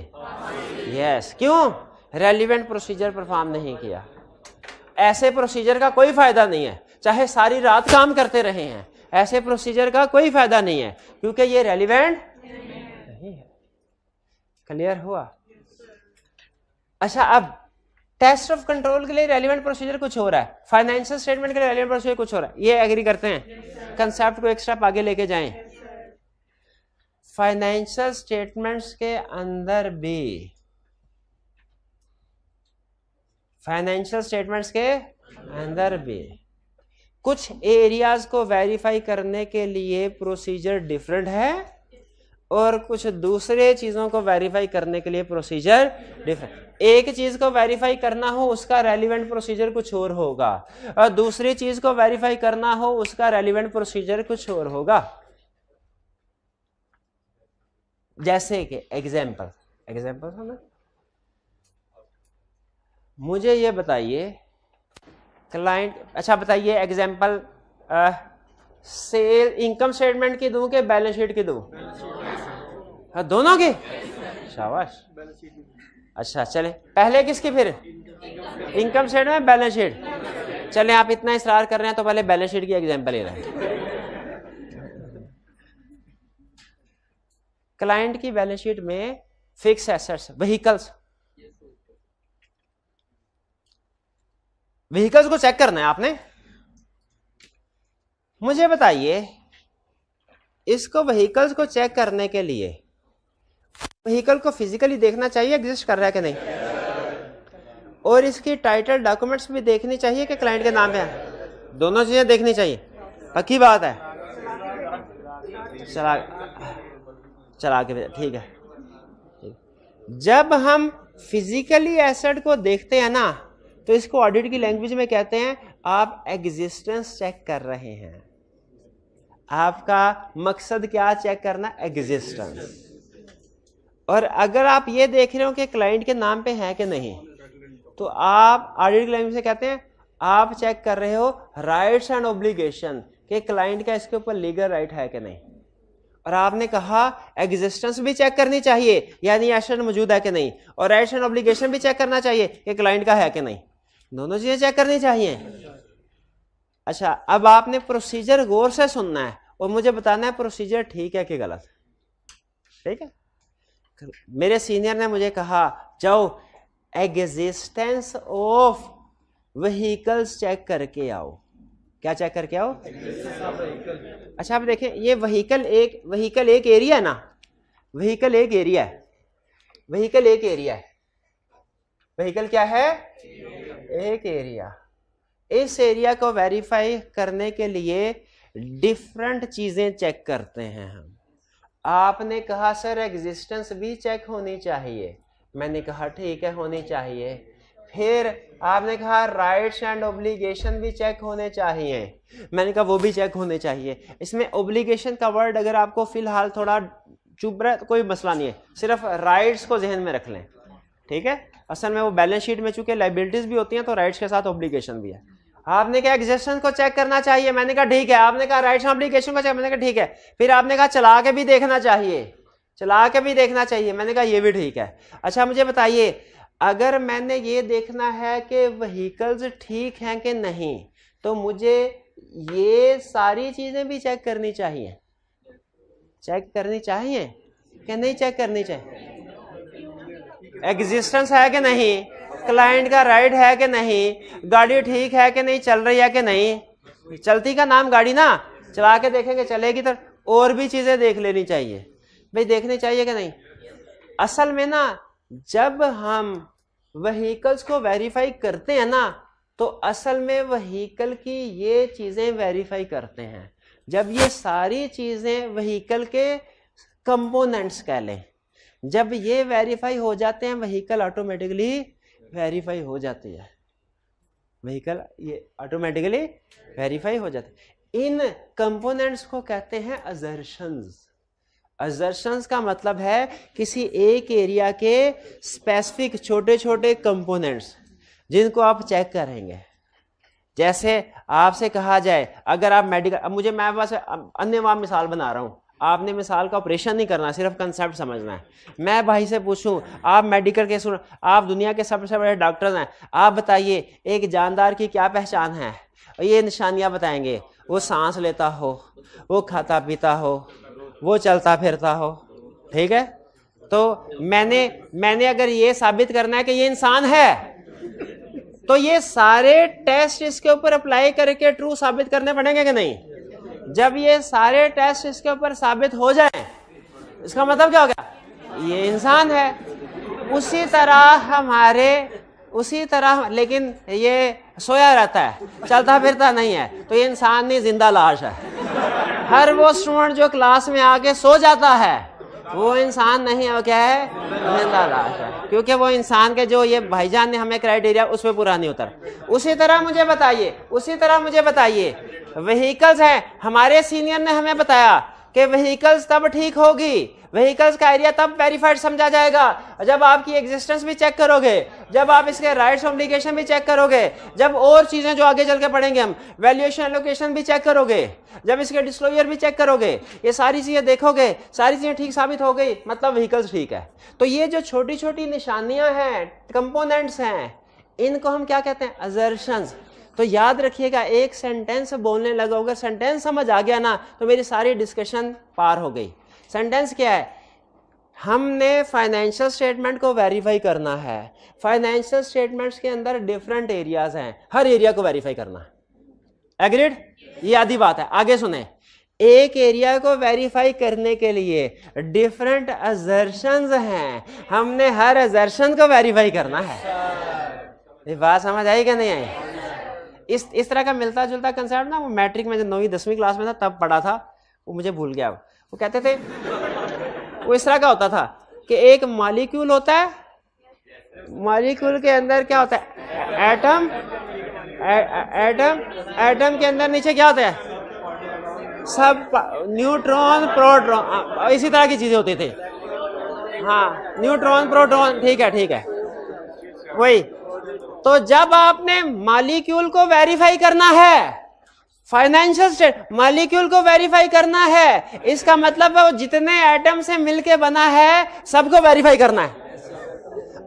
यस। क्यों? रेलिवेंट प्रोसीजर परफॉर्म नहीं किया। ऐसे प्रोसीजर का कोई फायदा नहीं है, चाहे सारी रात काम करते रहे हैं, ऐसे प्रोसीजर का कोई फायदा नहीं है, क्योंकि ये रेलिवेंट नहीं है। क्लियर हुआ? अच्छा, अब टेस्ट ऑफ कंट्रोल के लिए रेलिवेंट प्रोसीजर कुछ हो रहा है, फाइनेंशियल स्टेटमेंट के लिए रेलिवेंट प्रोसीजर कुछ हो रहा है। ये एग्री करते हैं? कंसेप्ट को एक स्टेप आगे लेके जाएं। फाइनेंशियल स्टेटमेंट्स के अंदर भी, फाइनेंशियल स्टेटमेंट्स के अंदर भी कुछ एरियाज को वेरीफाई करने के लिए प्रोसीजर डिफरेंट है और कुछ दूसरे चीजों को वेरीफाई करने के लिए प्रोसीजर डिफरेंट। एक चीज को वेरीफाई करना हो उसका रेलिवेंट प्रोसीजर कुछ और होगा, और दूसरी चीज को वेरीफाई करना हो उसका रेलिवेंट प्रोसीजर कुछ और होगा। जैसे कि एग्जाम्पल समझ, मुझे ये बताइए क्लाइंट, अच्छा बताइए एग्जाम्पल, सेल इनकम स्टेटमेंट की दूं कि बैलेंस शीट की दूं? हाँ, दोनों की। शाबाश। अच्छा चले, पहले किसकी, फिर इनकम स्टेटमेंट, बैलेंस शीट। चले, आप इतना इसरार कर रहे हैं तो पहले बैलेंस शीट की एग्जाम्पल ले रहे हैं। क्लाइंट की बैलेंस शीट में फिक्स एसेट्स, व्हीकल्स को चेक करना है आपने। मुझे बताइए, इसको व्हीकल्स को चेक करने के लिए व्हीकल को फिजिकली देखना चाहिए एग्जिस्ट कर रहा है कि नहीं, और इसकी टाइटल डॉक्यूमेंट्स भी देखनी चाहिए कि क्लाइंट के नाम पे है। दोनों चीजें देखनी चाहिए, पक्की बात है। चला के ठीक है। जब हम फिजिकली एसेट को देखते हैं ना, तो इसको ऑडिट की लैंग्वेज में कहते हैं आप एग्जिस्टेंस चेक कर रहे हैं। आपका मकसद क्या चेक करना? एग्जिस्टेंस। और अगर आप ये देख रहे हो कि क्लाइंट के नाम पे है कि नहीं, तो आप ऑडिट की लैंग्वेज से कहते हैं आप चेक कर रहे हो राइट्स एंड ऑब्लिगेशन, कि क्लाइंट का इसके ऊपर लीगल राइट है कि नहीं। और आपने कहा एग्जिस्टेंस भी चेक करनी चाहिए, यानी एसेट मौजूद है कि नहीं, और राइट्स एंड ऑब्लिगेशन भी चेक करना चाहिए कि क्लाइंट का है कि नहीं, दोनों चीजें चेक करनी चाहिए। अच्छा, अब आपने प्रोसीजर गौर से सुनना है और मुझे बताना है प्रोसीजर ठीक है कि गलत। ठीक है, मेरे सीनियर ने मुझे कहा जाओ एग्जिस्टेंस ऑफ व्हीकल्स चेक करके आओ। क्या चेक करके आओ? अच्छा, आप देखें, ये व्हीकल एक एरिया है ना, व्हीकल एक एरिया है, व्हीकल एक एरिया है, व्हीकल क्या है? एक एरिया। इस एरिया को वेरीफाई करने के लिए डिफरेंट चीजें चेक करते हैं हम। आपने कहा सर एग्जिस्टेंस भी चेक होनी चाहिए, मैंने कहा ठीक है होनी चाहिए। फिर आपने कहा राइट्स एंड ओब्लिगेशन भी चेक होने चाहिए, मैंने कहा वो भी चेक होने चाहिए। इसमें ओब्लिगेशन का वर्ड अगर आपको फिलहाल थोड़ा चुभ रहा है तो कोई मसला नहीं है, सिर्फ राइट्स को जहन में रख लें। ठीक है, असल में वो बैलेंस शीट में चूंकि लाइबिलिटीज भी होती हैं तो राइट्स के साथ ओब्लिगेशन भी है। आपने कहा एग्जिस्टेंस को चेक करना चाहिए, मैंने कहा ठीक है। आपने कहा राइट्स एंड ओब्लिगेशन को चेक, मैंने कहा ठीक है। फिर आपने कहा चला के भी देखना चाहिए, चला के भी देखना चाहिए, मैंने कहा ये भी ठीक है। अच्छा, मुझे बताइए अगर मैंने ये देखना है कि व्हीकल्स ठीक हैं कि नहीं, तो मुझे ये सारी चीजें भी चेक करनी चाहिए, चेक करनी चाहिए कि नहीं चेक करनी चाहिए? एग्जिस्टेंस है कि नहीं, क्लाइंट का राइट है कि नहीं, गाड़ी ठीक है कि नहीं, चल रही है कि नहीं, चलती का नाम गाड़ी ना, चला के देखेंगे चलेगी तो और भी चीजें देख लेनी चाहिए भाई, देखनी चाहिए कि नहीं। असल में ना जब हम व्हीकल्स को वेरीफाई करते हैं ना, तो असल में व्हीकल की ये चीजें वेरीफाई करते हैं। जब ये सारी चीजें व्हीकल के कंपोनेंट्स कह लें, जब ये वेरीफाई हो जाते हैं, व्हीकल ऑटोमेटिकली वेरीफाई हो जाती है, व्हीकल ये ऑटोमेटिकली वेरीफाई हो जाते हैं। इन कंपोनेंट्स को कहते हैं असर्शंस। असर्शंस का मतलब है किसी एक एरिया के स्पेसिफिक छोटे छोटे कंपोनेंट्स जिनको आप चेक करेंगे। जैसे आपसे कहा जाए अगर आप मेडिकल, अब मैं बस अन्य मिसाल बना रहा हूँ, आपने मिसाल का ऑपरेशन नहीं करना, सिर्फ कंसेप्ट समझना है। मैं भाई से पूछूं आप मेडिकल के आप दुनिया के सबसे बड़े डॉक्टर हैं, आप बताइए एक जानदार की क्या पहचान है? ये निशानियां बताएंगे, वो सांस लेता हो, वो खाता पीता हो, वो चलता फिरता हो। ठीक है, तो मैंने अगर ये साबित करना है कि ये इंसान है, तो ये सारे टेस्ट इसके ऊपर अप्लाई करके ट्रू साबित करने पड़ेंगे कि नहीं? जब ये सारे टेस्ट इसके ऊपर साबित हो जाए, इसका मतलब क्या हो गया? ये इंसान है। उसी तरह लेकिन ये सोया रहता है, चलता फिरता नहीं है, तो ये इंसान नहीं, जिंदा लाश है। हर वो स्टूडेंट जो क्लास में आके सो जाता है वो इंसान नहीं है, वो क्या है? जिंदा लाश है, क्योंकि वो इंसान के जो ये भाईजान ने हमें क्राइटेरिया उसमें पूरा नहीं उतर। उसी तरह मुझे बताइए व्हीकल्स हैं, हमारे सीनियर ने हमें बताया कि व्हीकल्स तब ठीक होगी, व्हीकल्स का एरिया तब वेरीफाइड समझा जाएगा जब आपकी एग्जिस्टेंस भी चेक करोगे, जब आप इसके राइट्स ऑब्लिगेशन भी चेक करोगे, जब और चीजें जो आगे चल के पढ़ेंगे हम, वैल्यूएशन एलोकेशन भी चेक करोगे, जब इसके डिस्क्लोजर भी चेक करोगे, ये सारी चीजें देखोगे, सारी चीजें ठीक साबित हो गई, मतलब व्हीकल्स ठीक है। तो ये जो छोटी छोटी निशानियां हैं, कंपोनेंट्स हैं, इनको हम क्या कहते हैं? असर्शंस। तो याद रखिएगा, एक सेंटेंस बोलने लगोगे, सेंटेंस समझ आ गया ना, तो मेरी सारी डिस्कशन पार हो गई। सेंटेंस क्या है? हमने फाइनेंशियल स्टेटमेंट को वेरीफाई करना है। फाइनेंशियल स्टेटमेंट्स के अंदर डिफरेंट एरियाज हैं, हर एरिया को वेरीफाई करना है। एग्रीड? ये आधी बात है। आगे सुने, एक एरिया को वेरीफाई करने के लिए डिफरेंट असर्शंस हैं, हमने हर असर्शन को वेरीफाई करना है। ये बात समझ आई कि नहीं आई? इस तरह का मिलता जुलता कंसेप्ट ना, वो मैट्रिक में जब 9वीं 10वीं क्लास में था तब पढ़ा था, वो मुझे भूल गया। वो कहते थे, वो इस तरह का होता था कि एक मॉलिक्यूल होता है, मॉलिक्यूल के अंदर क्या होता है? एटम। एटम के अंदर नीचे क्या होता है? सब न्यूट्रॉन प्रोटॉन, इसी तरह की चीजें होती थी। हाँ, न्यूट्रॉन प्रोटॉन, ठीक है वही। तो जब आपने मॉलिक्यूल को वेरीफाई करना है फाइनेंशियल स्टेट मॉलिक्यूल को वेरीफाई करना है, इसका मतलब है वो जितने एटम से मिलके बना है सबको वेरीफाई करना है।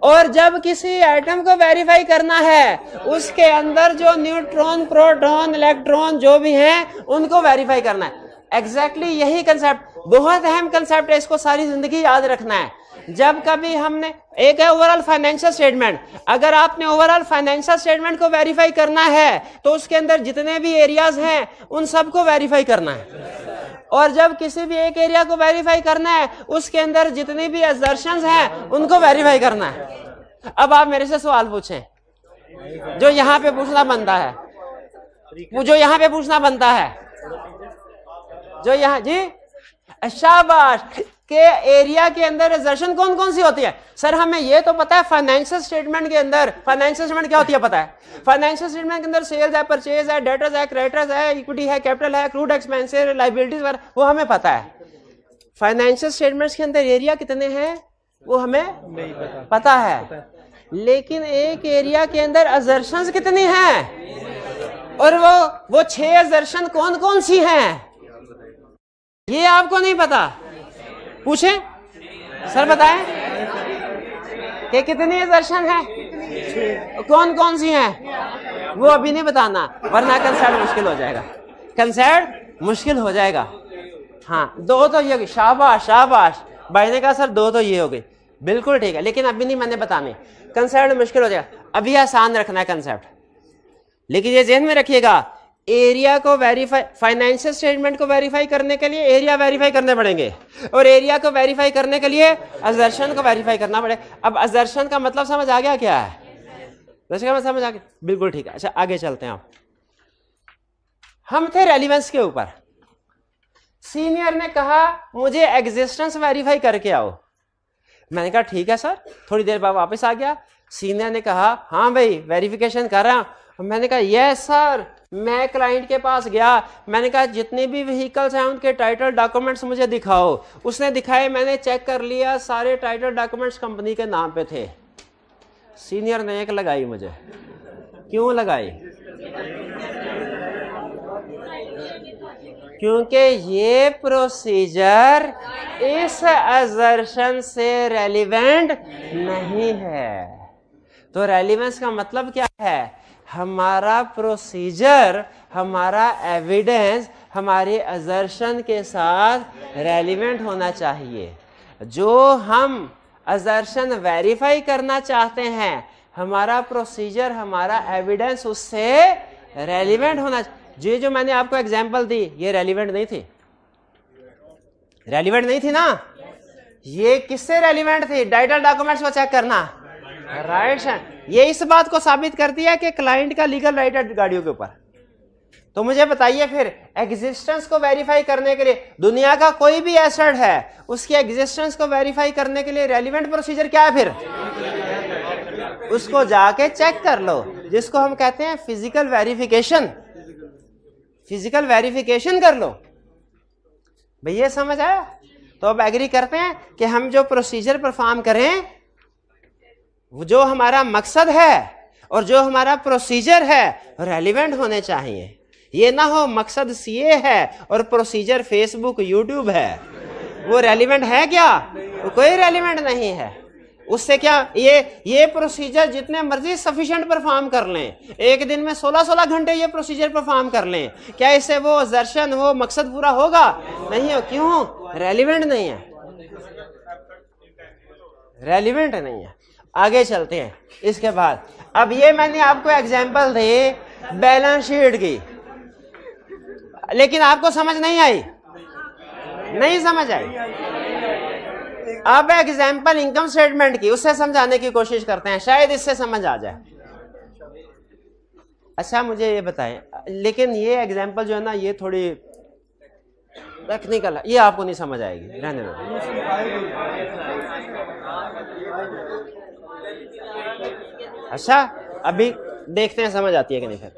और जब किसी एटम को वेरीफाई करना है उसके अंदर जो न्यूट्रॉन, प्रोटॉन, इलेक्ट्रॉन जो भी हैं उनको वेरीफाई करना है। एग्जैक्टली यही कंसेप्ट, बहुत अहम कंसेप्ट है, इसको सारी जिंदगी याद रखना है। जब कभी हमने, एक है ओवरऑल फाइनेंशियल स्टेटमेंट, अगर आपने ओवरऑल फाइनेंशियल स्टेटमेंट को वेरीफाई करना है तो उसके अंदर जितने भी एरियाज हैं उन सबको वेरीफाई करना है। और जब किसी भी एक एरिया को वेरीफाई करना है उसके अंदर जितनी भी असर्शंस हैं उनको वेरीफाई करना है। अब आप मेरे से सवाल पूछें जो यहां पे पूछना बनता है, जो यहां पे पूछना बनता है, जो यहां, जी शाबाश, के एरिया के अंदर असर्शन कौन कौन सी होती है? सर हमें ये तो पता है फाइनेंशियल स्टेटमेंट के अंदर, फाइनेंशियल स्टेटमेंट क्या होती है पता है? फाइनेंशियल स्टेटमेंट के अंदर सेल्स है, परचेज है, डेटर्स है, क्रेडिटर्स है, इक्विटी है, कैपिटल है, अक्रूड एक्सपेंसेस, लायबिलिटीज वगैरह, वो हमें पता है। फाइनेंशियल स्टेटमेंट्स के अंदर एरिया कितने हैं वो हमें नहीं पता है, लेकिन एक एरिया के अंदर असर्शंस कितनी हैं और वो 6 असर्शन कौन कौन सी हैं ये आपको नहीं पता। पूछे सर बताएं कि कितनी असर्शन है, कौन कौन सी हैं, वो अभी नहीं बताना वरना कंसेप्ट मुश्किल हो जाएगा, कंसेप्ट मुश्किल हो जाएगा। हाँ 2 तो ये, शाबाश शाबाश, भाई ने कहा सर 2 तो ये हो गई, बिल्कुल ठीक है, लेकिन अभी नहीं मैंने बताने, कंसेप्ट मुश्किल हो जाएगा। अभी आसान रखना है कंसेप्ट, लेकिन ये ज़हन में रखिएगा, एरिया को वेरीफाई, फाइनेंशियल स्टेटमेंट को वेरीफाई करने के लिए एरिया वेरीफाई करने पड़ेंगे और एरिया को वेरीफाई करने के लिए असर्शन को वेरीफाई करना पड़ेगा। अब असर्शन का मतलब समझ आ गया क्या है? समझ आ गया, बिल्कुल ठीक है। अच्छा आगे चलते हैं। आप हम थे रेलिवेंस के ऊपर, सीनियर ने कहा मुझे एग्जिस्टेंस वेरीफाई करके आओ। मैंने कहा ठीक है सर, थोड़ी देर बाद वापस आ गया, सीनियर ने कहा हाँ भाई वेरिफिकेशन कर रहा हूं। मैंने कहा यस सर। मैं क्लाइंट के पास गया, मैंने कहा जितने भी व्हीकल्स हैं उनके टाइटल डॉक्यूमेंट्स मुझे दिखाओ। उसने दिखाए, मैंने चेक कर लिया, सारे टाइटल डॉक्यूमेंट्स कंपनी के नाम पे थे। सीनियर ने एक लगाई मुझे, क्यों लगाई? क्योंकि ये प्रोसीजर इस असर्शन से रेलिवेंट नहीं है। तो रेलिवेंस का मतलब क्या है? हमारा प्रोसीजर, हमारा एविडेंस हमारे असर्शन के साथ रेलिवेंट होना चाहिए। जो हम असर्शन वेरीफाई करना चाहते हैं, हमारा प्रोसीजर, हमारा एविडेंस उससे रेलिवेंट होना। ये जो मैंने आपको एग्जांपल दी ये रेलिवेंट नहीं थी, रेलिवेंट नहीं थी ना। ये किससे रेलिवेंट थी? टाइटल डॉक्यूमेंट्स को चेक करना, राइट। ये इस बात को साबित करती है कि क्लाइंट का लीगल राइट है गाड़ियों के ऊपर। तो मुझे बताइए फिर एग्जिस्टेंस को वेरीफाई करने के लिए, दुनिया का कोई भी एसेट है उसकी एग्जिस्टेंस को वेरीफाई करने के लिए रेलिवेंट प्रोसीजर क्या है? फिर उसको जाके चेक कर लो, जिसको हम कहते हैं फिजिकल वेरिफिकेशन। फिजिकल वेरिफिकेशन कर लो। भैया समझ आया? तो अब एग्री करते हैं कि हम जो प्रोसीजर परफॉर्म करें, जो हमारा मकसद है और जो हमारा प्रोसीजर है रेलिवेंट होने चाहिए। ये ना हो मकसद सीए है और प्रोसीजर फेसबुक यूट्यूब है, वो रेलिवेंट है क्या? वो कोई रेलिवेंट नहीं है। उससे क्या, ये प्रोसीजर जितने मर्जी सफिशिएंट परफॉर्म कर लें, एक दिन में 16-16 घंटे ये प्रोसीजर परफॉर्म कर लें, क्या इससे वो दर्शन, वो मकसद पूरा होगा? नहीं हो। क्यों? रेलिवेंट नहीं है, रेलिवेंट नहीं है। आगे चलते हैं। इसके बाद अब ये मैंने आपको एग्जांपल दी बैलेंस शीट की, लेकिन आपको समझ नहीं आई, नहीं समझ आई। अब एग्जांपल इनकम स्टेटमेंट की, उससे समझाने की कोशिश करते हैं, शायद इससे समझ आ जाए। अच्छा मुझे ये बताएं, लेकिन ये एग्जांपल जो है ना ये थोड़ी टेक्निकल है, ये आपको नहीं समझ आएगी, रहने दो। अच्छा अभी देखते हैं समझ आती है कि नहीं। फिर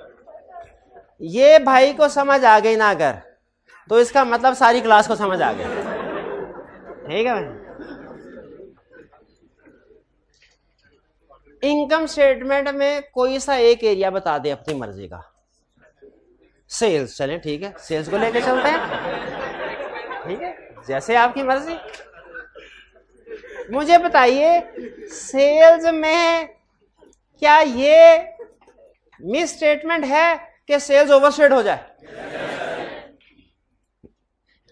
ये भाई को समझ आ गई ना अगर, तो इसका मतलब सारी क्लास को समझ आ गई। ठीक है भाई। इनकम स्टेटमेंट में कोई सा एक एरिया बता दे अपनी मर्जी का, सेल्स, चलें ठीक है, सेल्स को लेके चलते हैं, ठीक है, जैसे आपकी मर्जी। मुझे बताइए सेल्स में क्या ये मिस स्टेटमेंट है कि सेल्स ओवरस्टेट हो जाए?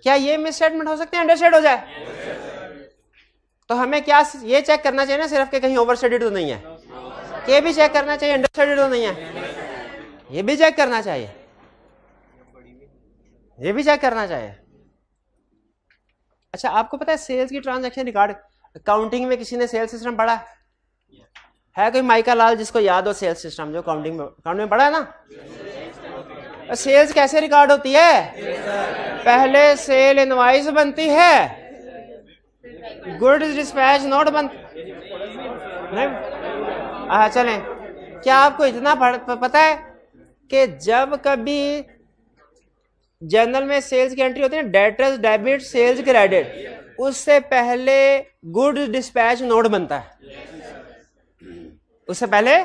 क्या ये मिस स्टेटमेंट हो सकते हैं अंडरस्टेट हो जाए? तो हमें क्या ये चेक करना चाहिए ना सिर्फ कि कहीं ओवरस्टेटेड तो नहीं है, ये भी चेक करना चाहिए अंडरस्टेटेड तो नहीं है, ये भी चेक करना चाहिए, ये भी चेक करना चाहिए। अच्छा, आपको पता है सेल्स की ट्रांजैक्शन रिकॉर्ड काउंटिंग में किसी ने सेल्स सिस्टम पढ़ा है? कोई माइका लाल जिसको याद हो सेल्स सिस्टम जो काउंटिंग में पढ़ा है ना? सेल्स कैसे रिकॉर्ड होती है? पहले सेल इनवॉइस बनती है, गुड्स डिस्पैच नोट नहीं। चलें, क्या आपको इतना पता है कि जब कभी जर्नल में सेल्स की एंट्री होती है डेटर्स डेबिट सेल्स क्रेडिट, उससे पहले गुड्स डिस्पैच नोट बनता है, उससे पहले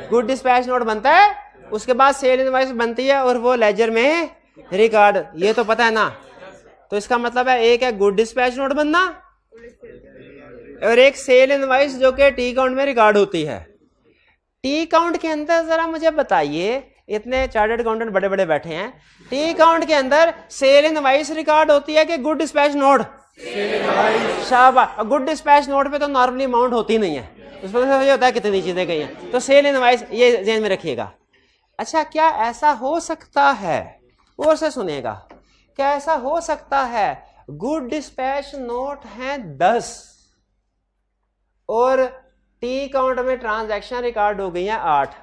गुड डिस्पैच नोट बनता है, उसके बाद सेल इनवॉइस बनती है और वो लेजर में रिकॉर्ड, ये तो पता है ना? तो इसका मतलब है एक है गुड डिस्पैच नोट बनना और एक सेल इनवॉइस जो कि टी काउंट में रिकॉर्ड होती है। टी काउंट के अंदर जरा मुझे बताइए, इतने चार्टर्ड अकाउंटेंट बड़े बड़े बैठे हैं, टी काउंट के अंदर सेल इनवॉइस रिकॉर्ड होती है कि गुड डिस्पैच नोट? शाबाश। गुड डिस्पैच नोट पे तो नॉर्मली अमाउंट होती नहीं है, उस पर ये होता है कितनी चीजें गई हैं, तो सेल इनवॉइस ये ध्यान में रखिएगा। अच्छा, क्या ऐसा हो सकता है, और से सुनिएगा, क्या ऐसा हो सकता है गुड डिस्पैच नोट हैं 10 और टी काउंट में ट्रांजैक्शन रिकॉर्ड हो गई हैं 8?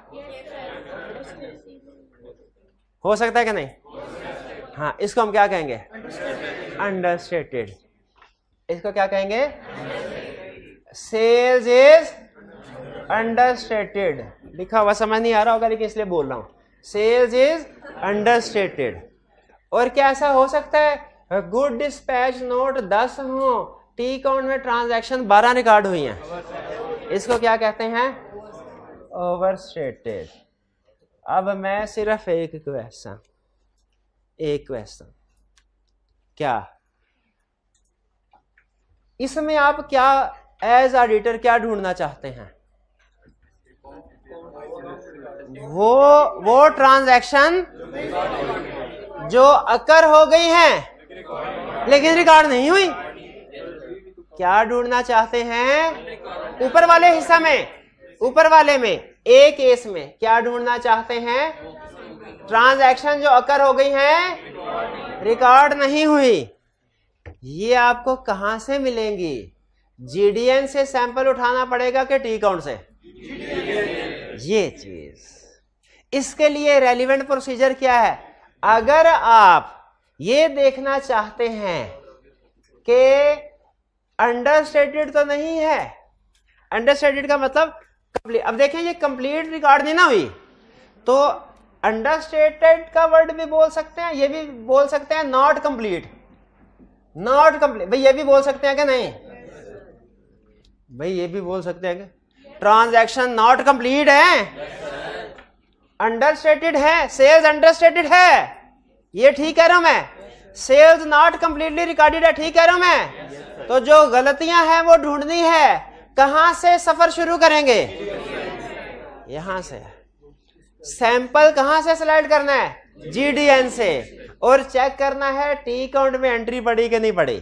हो सकता है कि नहीं? हाँ, इसको हम क्या कहेंगे? अंडरस्टेटेड। इसको क्या कहेंगे? Sales is understated. लिखा हुआ समझ नहीं आ रहा होगा लेकिन इसलिए बोल रहा हूं, सेल्स इज अंडरस्टेटेड। और क्या ऐसा हो सकता है गुड डिस्पैच नोट 10 हो, टी काउंट में ट्रांजैक्शन 12 रिकॉर्ड हुई हैं? इसको क्या कहते हैं? ओवरस्टेटेड। अब मैं सिर्फ एक क्वेश्चन, क्या इसमें आप क्या एज ऑडिटर क्या ढूंढना चाहते हैं? वो ट्रांजैक्शन जो अकर हो गई हैं लेकिन रिकॉर्ड नहीं हुई। क्या ढूंढना चाहते हैं? ऊपर वाले हिस्सा में, ऊपर वाले में ए केस में क्या ढूंढना चाहते हैं? ट्रांजैक्शन जो अकर हो गई हैं रिकॉर्ड नहीं हुई। ये आपको कहां से मिलेंगी? जीडीएन से सैंपल उठाना पड़ेगा कि टी काउंट से? ये चीज, इसके लिए रेलिवेंट प्रोसीजर क्या है? अगर आप ये देखना चाहते हैं कि अंडरस्टेटेड तो नहीं है, अंडरस्टेटेड का मतलब अब देखें ये कंप्लीट रिकॉर्ड नहीं ना हुई, तो अंडरस्टेटेड का वर्ड भी बोल सकते हैं, ये भी बोल सकते हैं नॉट कंप्लीट। नॉट कंप्लीट भाई ये भी बोल सकते हैं कि नहीं? भाई ये भी बोल सकते हैं कि ट्रांजैक्शन नॉट कंप्लीट है, अंडरस्टेटेड है, सेल्स अंडरस्टेटेड है, ये ठीक कह रहा हूं मैं। सेल्स नॉट कंप्लीटली रिकॉर्डेड है, ठीक कह रहा हूं मैं। तो जो गलतियां हैं वो ढूंढनी है, कहां से सफर शुरू करेंगे? यहां से। सैंपल कहां से सिलेक्ट करना है? जीडीएन से। और चेक करना है टी काउंट में एंट्री पड़ी कि नहीं पड़ी।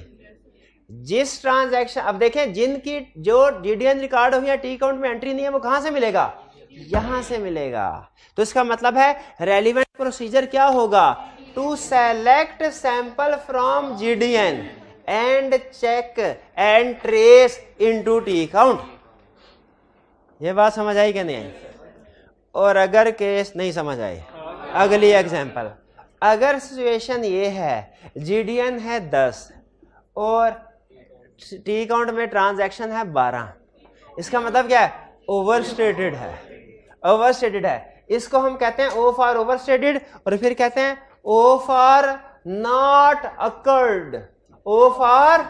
जिस ट्रांजैक्शन, अब देखें जिनकी जो जीडीएन रिकॉर्ड हुई है टी काउंट में एंट्री नहीं है, वो कहां से मिलेगा? यहां से मिलेगा। तो इसका मतलब है रेलिवेंट प्रोसीजर क्या होगा? To select sample from GDN and check and trace into T count. ये बात समझ आई कि नहीं आई? और अगर केस नहीं समझ आई, अगली एग्जांपल, अगर सिचुएशन ये है जीडीएन है 10 और टी काउंट में ट्रांजैक्शन है 12, इसका मतलब क्या है? ओवरस्टेटेड है, ओवरस्टेटेड है। इसको हम कहते हैं ओ फॉर ओवरस्टेटेड, और फिर कहते हैं O for not occurred. O for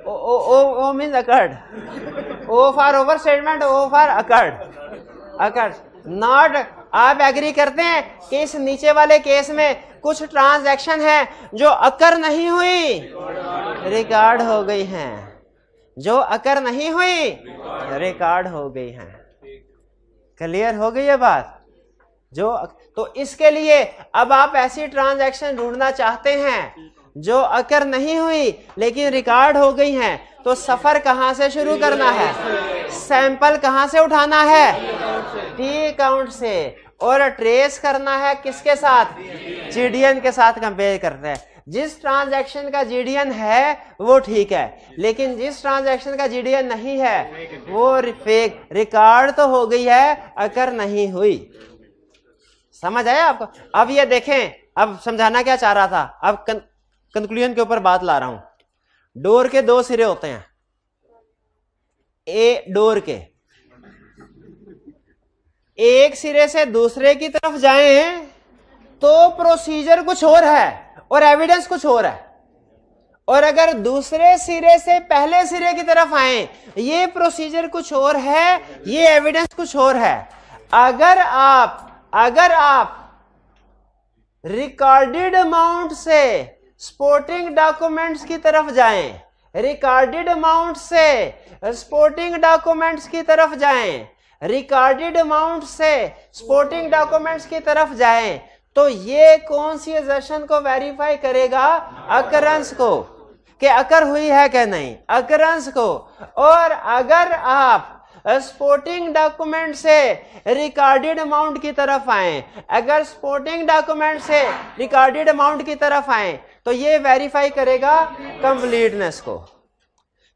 O means occurred, O for overstatement, O for occurred, occurred, not आप एग्री करते हैं कि इस नीचे वाले केस में कुछ ट्रांजैक्शन है जो अकर नहीं हुई, रिकॉर्ड हो गई हैं, जो अकर नहीं हुई रिकॉर्ड हो गई हैं। क्लियर हो गई है बात? जो तो इसके लिए अब आप ऐसी ट्रांजैक्शन ढूंढना चाहते हैं जो अकर नहीं हुई लेकिन रिकॉर्ड हो गई हैं, तो सफर कहां से शुरू करना है? सैंपल कहां से उठाना है? टी काउंट से। और ट्रेस करना है किसके साथ? जीडीएन के साथ कंपेयर करते हैं। जिस ट्रांजैक्शन का जीडीएन है वो ठीक है, लेकिन जिस ट्रांजैक्शन का जीडीएन नहीं है वो फेक, रिकॉर्ड तो हो गई है, अकर नहीं हुई। समझ आया आपको? अब ये देखें, अब समझाना क्या चाह रहा था, अब कंक्लूजन के ऊपर बात ला रहा हूं। डोर के दो सिरे होते हैं, ए डोर के एक सिरे से दूसरे की तरफ जाएं तो प्रोसीजर कुछ और है और एविडेंस कुछ और है, और अगर दूसरे सिरे से पहले सिरे की तरफ आए, ये प्रोसीजर कुछ और है, ये एविडेंस कुछ और है। अगर आप रिकॉर्डेड अमाउंट से स्पोर्टिंग डॉक्यूमेंट्स की तरफ जाएं, रिकॉर्डेड अमाउंट से स्पोर्टिंग डॉक्यूमेंट्स की तरफ जाएं, रिकॉर्डेड अमाउंट से स्पोर्टिंग डॉक्यूमेंट्स की तरफ जाएं, तो ये कौन सी असर्शन को वेरीफाई करेगा? अकरेंस को, कि अकर हुई है कि नहीं, अकरेंस को। और अगर आप स्पोर्टिंग डॉक्यूमेंट से रिकॉर्डेड अमाउंट की तरफ आए, अगर स्पोर्टिंग डॉक्यूमेंट से रिकॉर्डेड अमाउंट की तरफ आए, तो ये वेरीफाई करेगा कंप्लीटनेस को,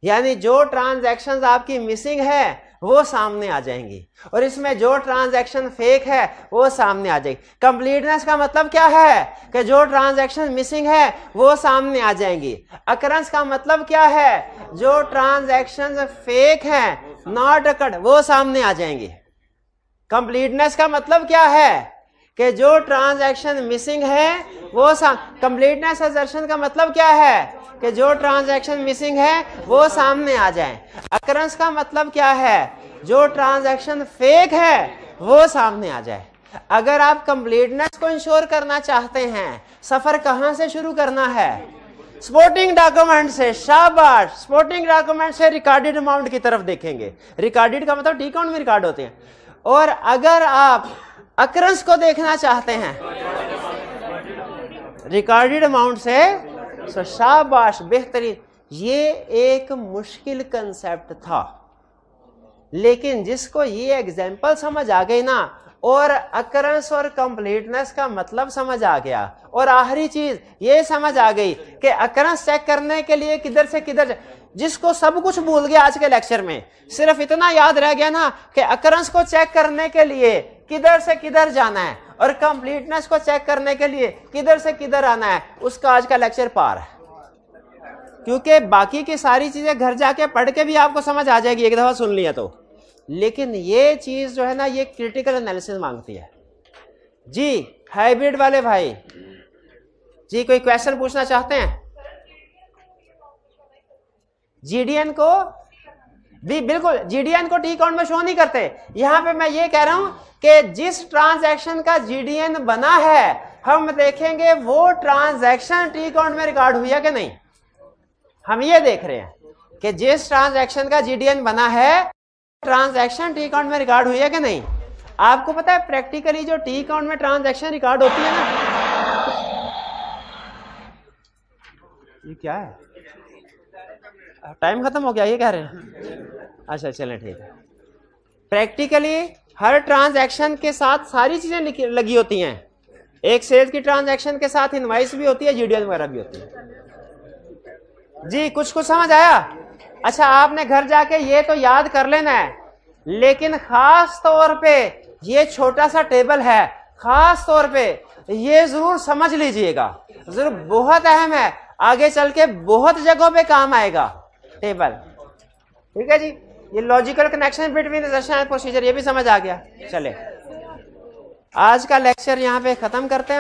यानी जो ट्रांजैक्शंस आपकी मिसिंग है वो सामने आ जाएंगी, और इसमें जो ट्रांजैक्शन फेक है वो सामने आ जाएगी। कंप्लीटनेस का मतलब क्या है? कि जो ट्रांजैक्शन मिसिंग है वो सामने आ जाएंगी। अकरेंस का मतलब क्या है? जो ट्रांजैक्शन फेक हैं, नॉट अकर्ड, वो सामने आ जाएंगी। कंप्लीटनेस का मतलब क्या है? कि जो ट्रांजैक्शन मिसिंग है वो कंप्लीटनेस असर्शन का मतलब क्या है? कि जो ट्रांजैक्शन मिसिंग है वो सामने आ जाए। अकरेंस का मतलब क्या है? जो ट्रांजैक्शन फेक है वो सामने आ जाए। अगर आप कंप्लीटनेस को इंश्योर करना चाहते हैं, सफर कहां से शुरू करना है? स्पोर्टिंग डॉक्यूमेंट से। शाबाश, स्पोर्टिंग डॉक्यूमेंट से रिकॉर्डेड अमाउंट की तरफ देखेंगे। रिकॉर्डेड का मतलब टी काउंट में रिकॉर्ड होते हैं। और अगर आप अकरेंस को देखना चाहते हैं रिकॉर्डेड अमाउंट से, तो शाबाश, बेहतरीन। ये एक मुश्किल कंसेप्ट था, लेकिन जिसको ये एग्जाम्पल समझ आ गई ना, और अकरेंस और कंप्लीटनेस का मतलब समझ आ गया, और आखिरी चीज ये समझ आ गई कि अकरेंस चेक करने के लिए किधर से किधर, जिसको सब कुछ भूल गया आज के लेक्चर में, सिर्फ इतना याद रह गया ना कि अकरेंस को चेक करने के लिए किधर से किधर जाना है और कंप्लीटनेस को चेक करने के लिए किधर से किधर आना है, उसका आज का लेक्चर पार है। क्योंकि बाकी की सारी चीजें घर जाके पढ़ के भी आपको समझ आ जाएगी एक दफा सुन लिया तो, लेकिन ये चीज जो है ना, ये क्रिटिकल एनालिसिस मांगती है जी। हाइब्रिड वाले भाई जी कोई क्वेश्चन पूछना चाहते हैं? जीडीएन को भी बिल्कुल, जीडीएन को टी काउंट में शो नहीं करते। यहां पे मैं ये कह रहा हूं कि जिस ट्रांजैक्शन का जीडीएन बना है, हम देखेंगे वो ट्रांजैक्शन टी काउंट में रिकॉर्ड हुई है कि नहीं। हम ये देख रहे हैं कि जिस ट्रांजैक्शन का जीडीएन बना है, ट्रांजैक्शन टी काउंट में रिकॉर्ड हुई है कि नहीं। आपको पता है प्रैक्टिकली जो टी काउंट में ट्रांजैक्शन रिकॉर्ड होती है ना, ये क्या है? टाइम खत्म हो गया, ये कह रहे हैं? अच्छा चलें, ठीक है। प्रैक्टिकली हर ट्रांजैक्शन के साथ सारी चीजें लगी होती हैं। एक सेल्स की ट्रांजैक्शन के साथ इनवॉइस भी होती है, जीडीएन वगैरह भी होती है जी। कुछ समझ आया? अच्छा, आपने घर जाके ये तो याद कर लेना है, लेकिन खास तौर पे ये छोटा सा टेबल है, खास तौर पे ये जरूर समझ लीजिएगा, जरूर, बहुत अहम है, आगे चल के बहुत जगहों पे काम आएगा टेबल। ठीक है जी। ये logical connection between assertion and procedure, ये भी समझ आ गया। चले, आज का लेक्चर यहाँ पे खत्म करते हैं।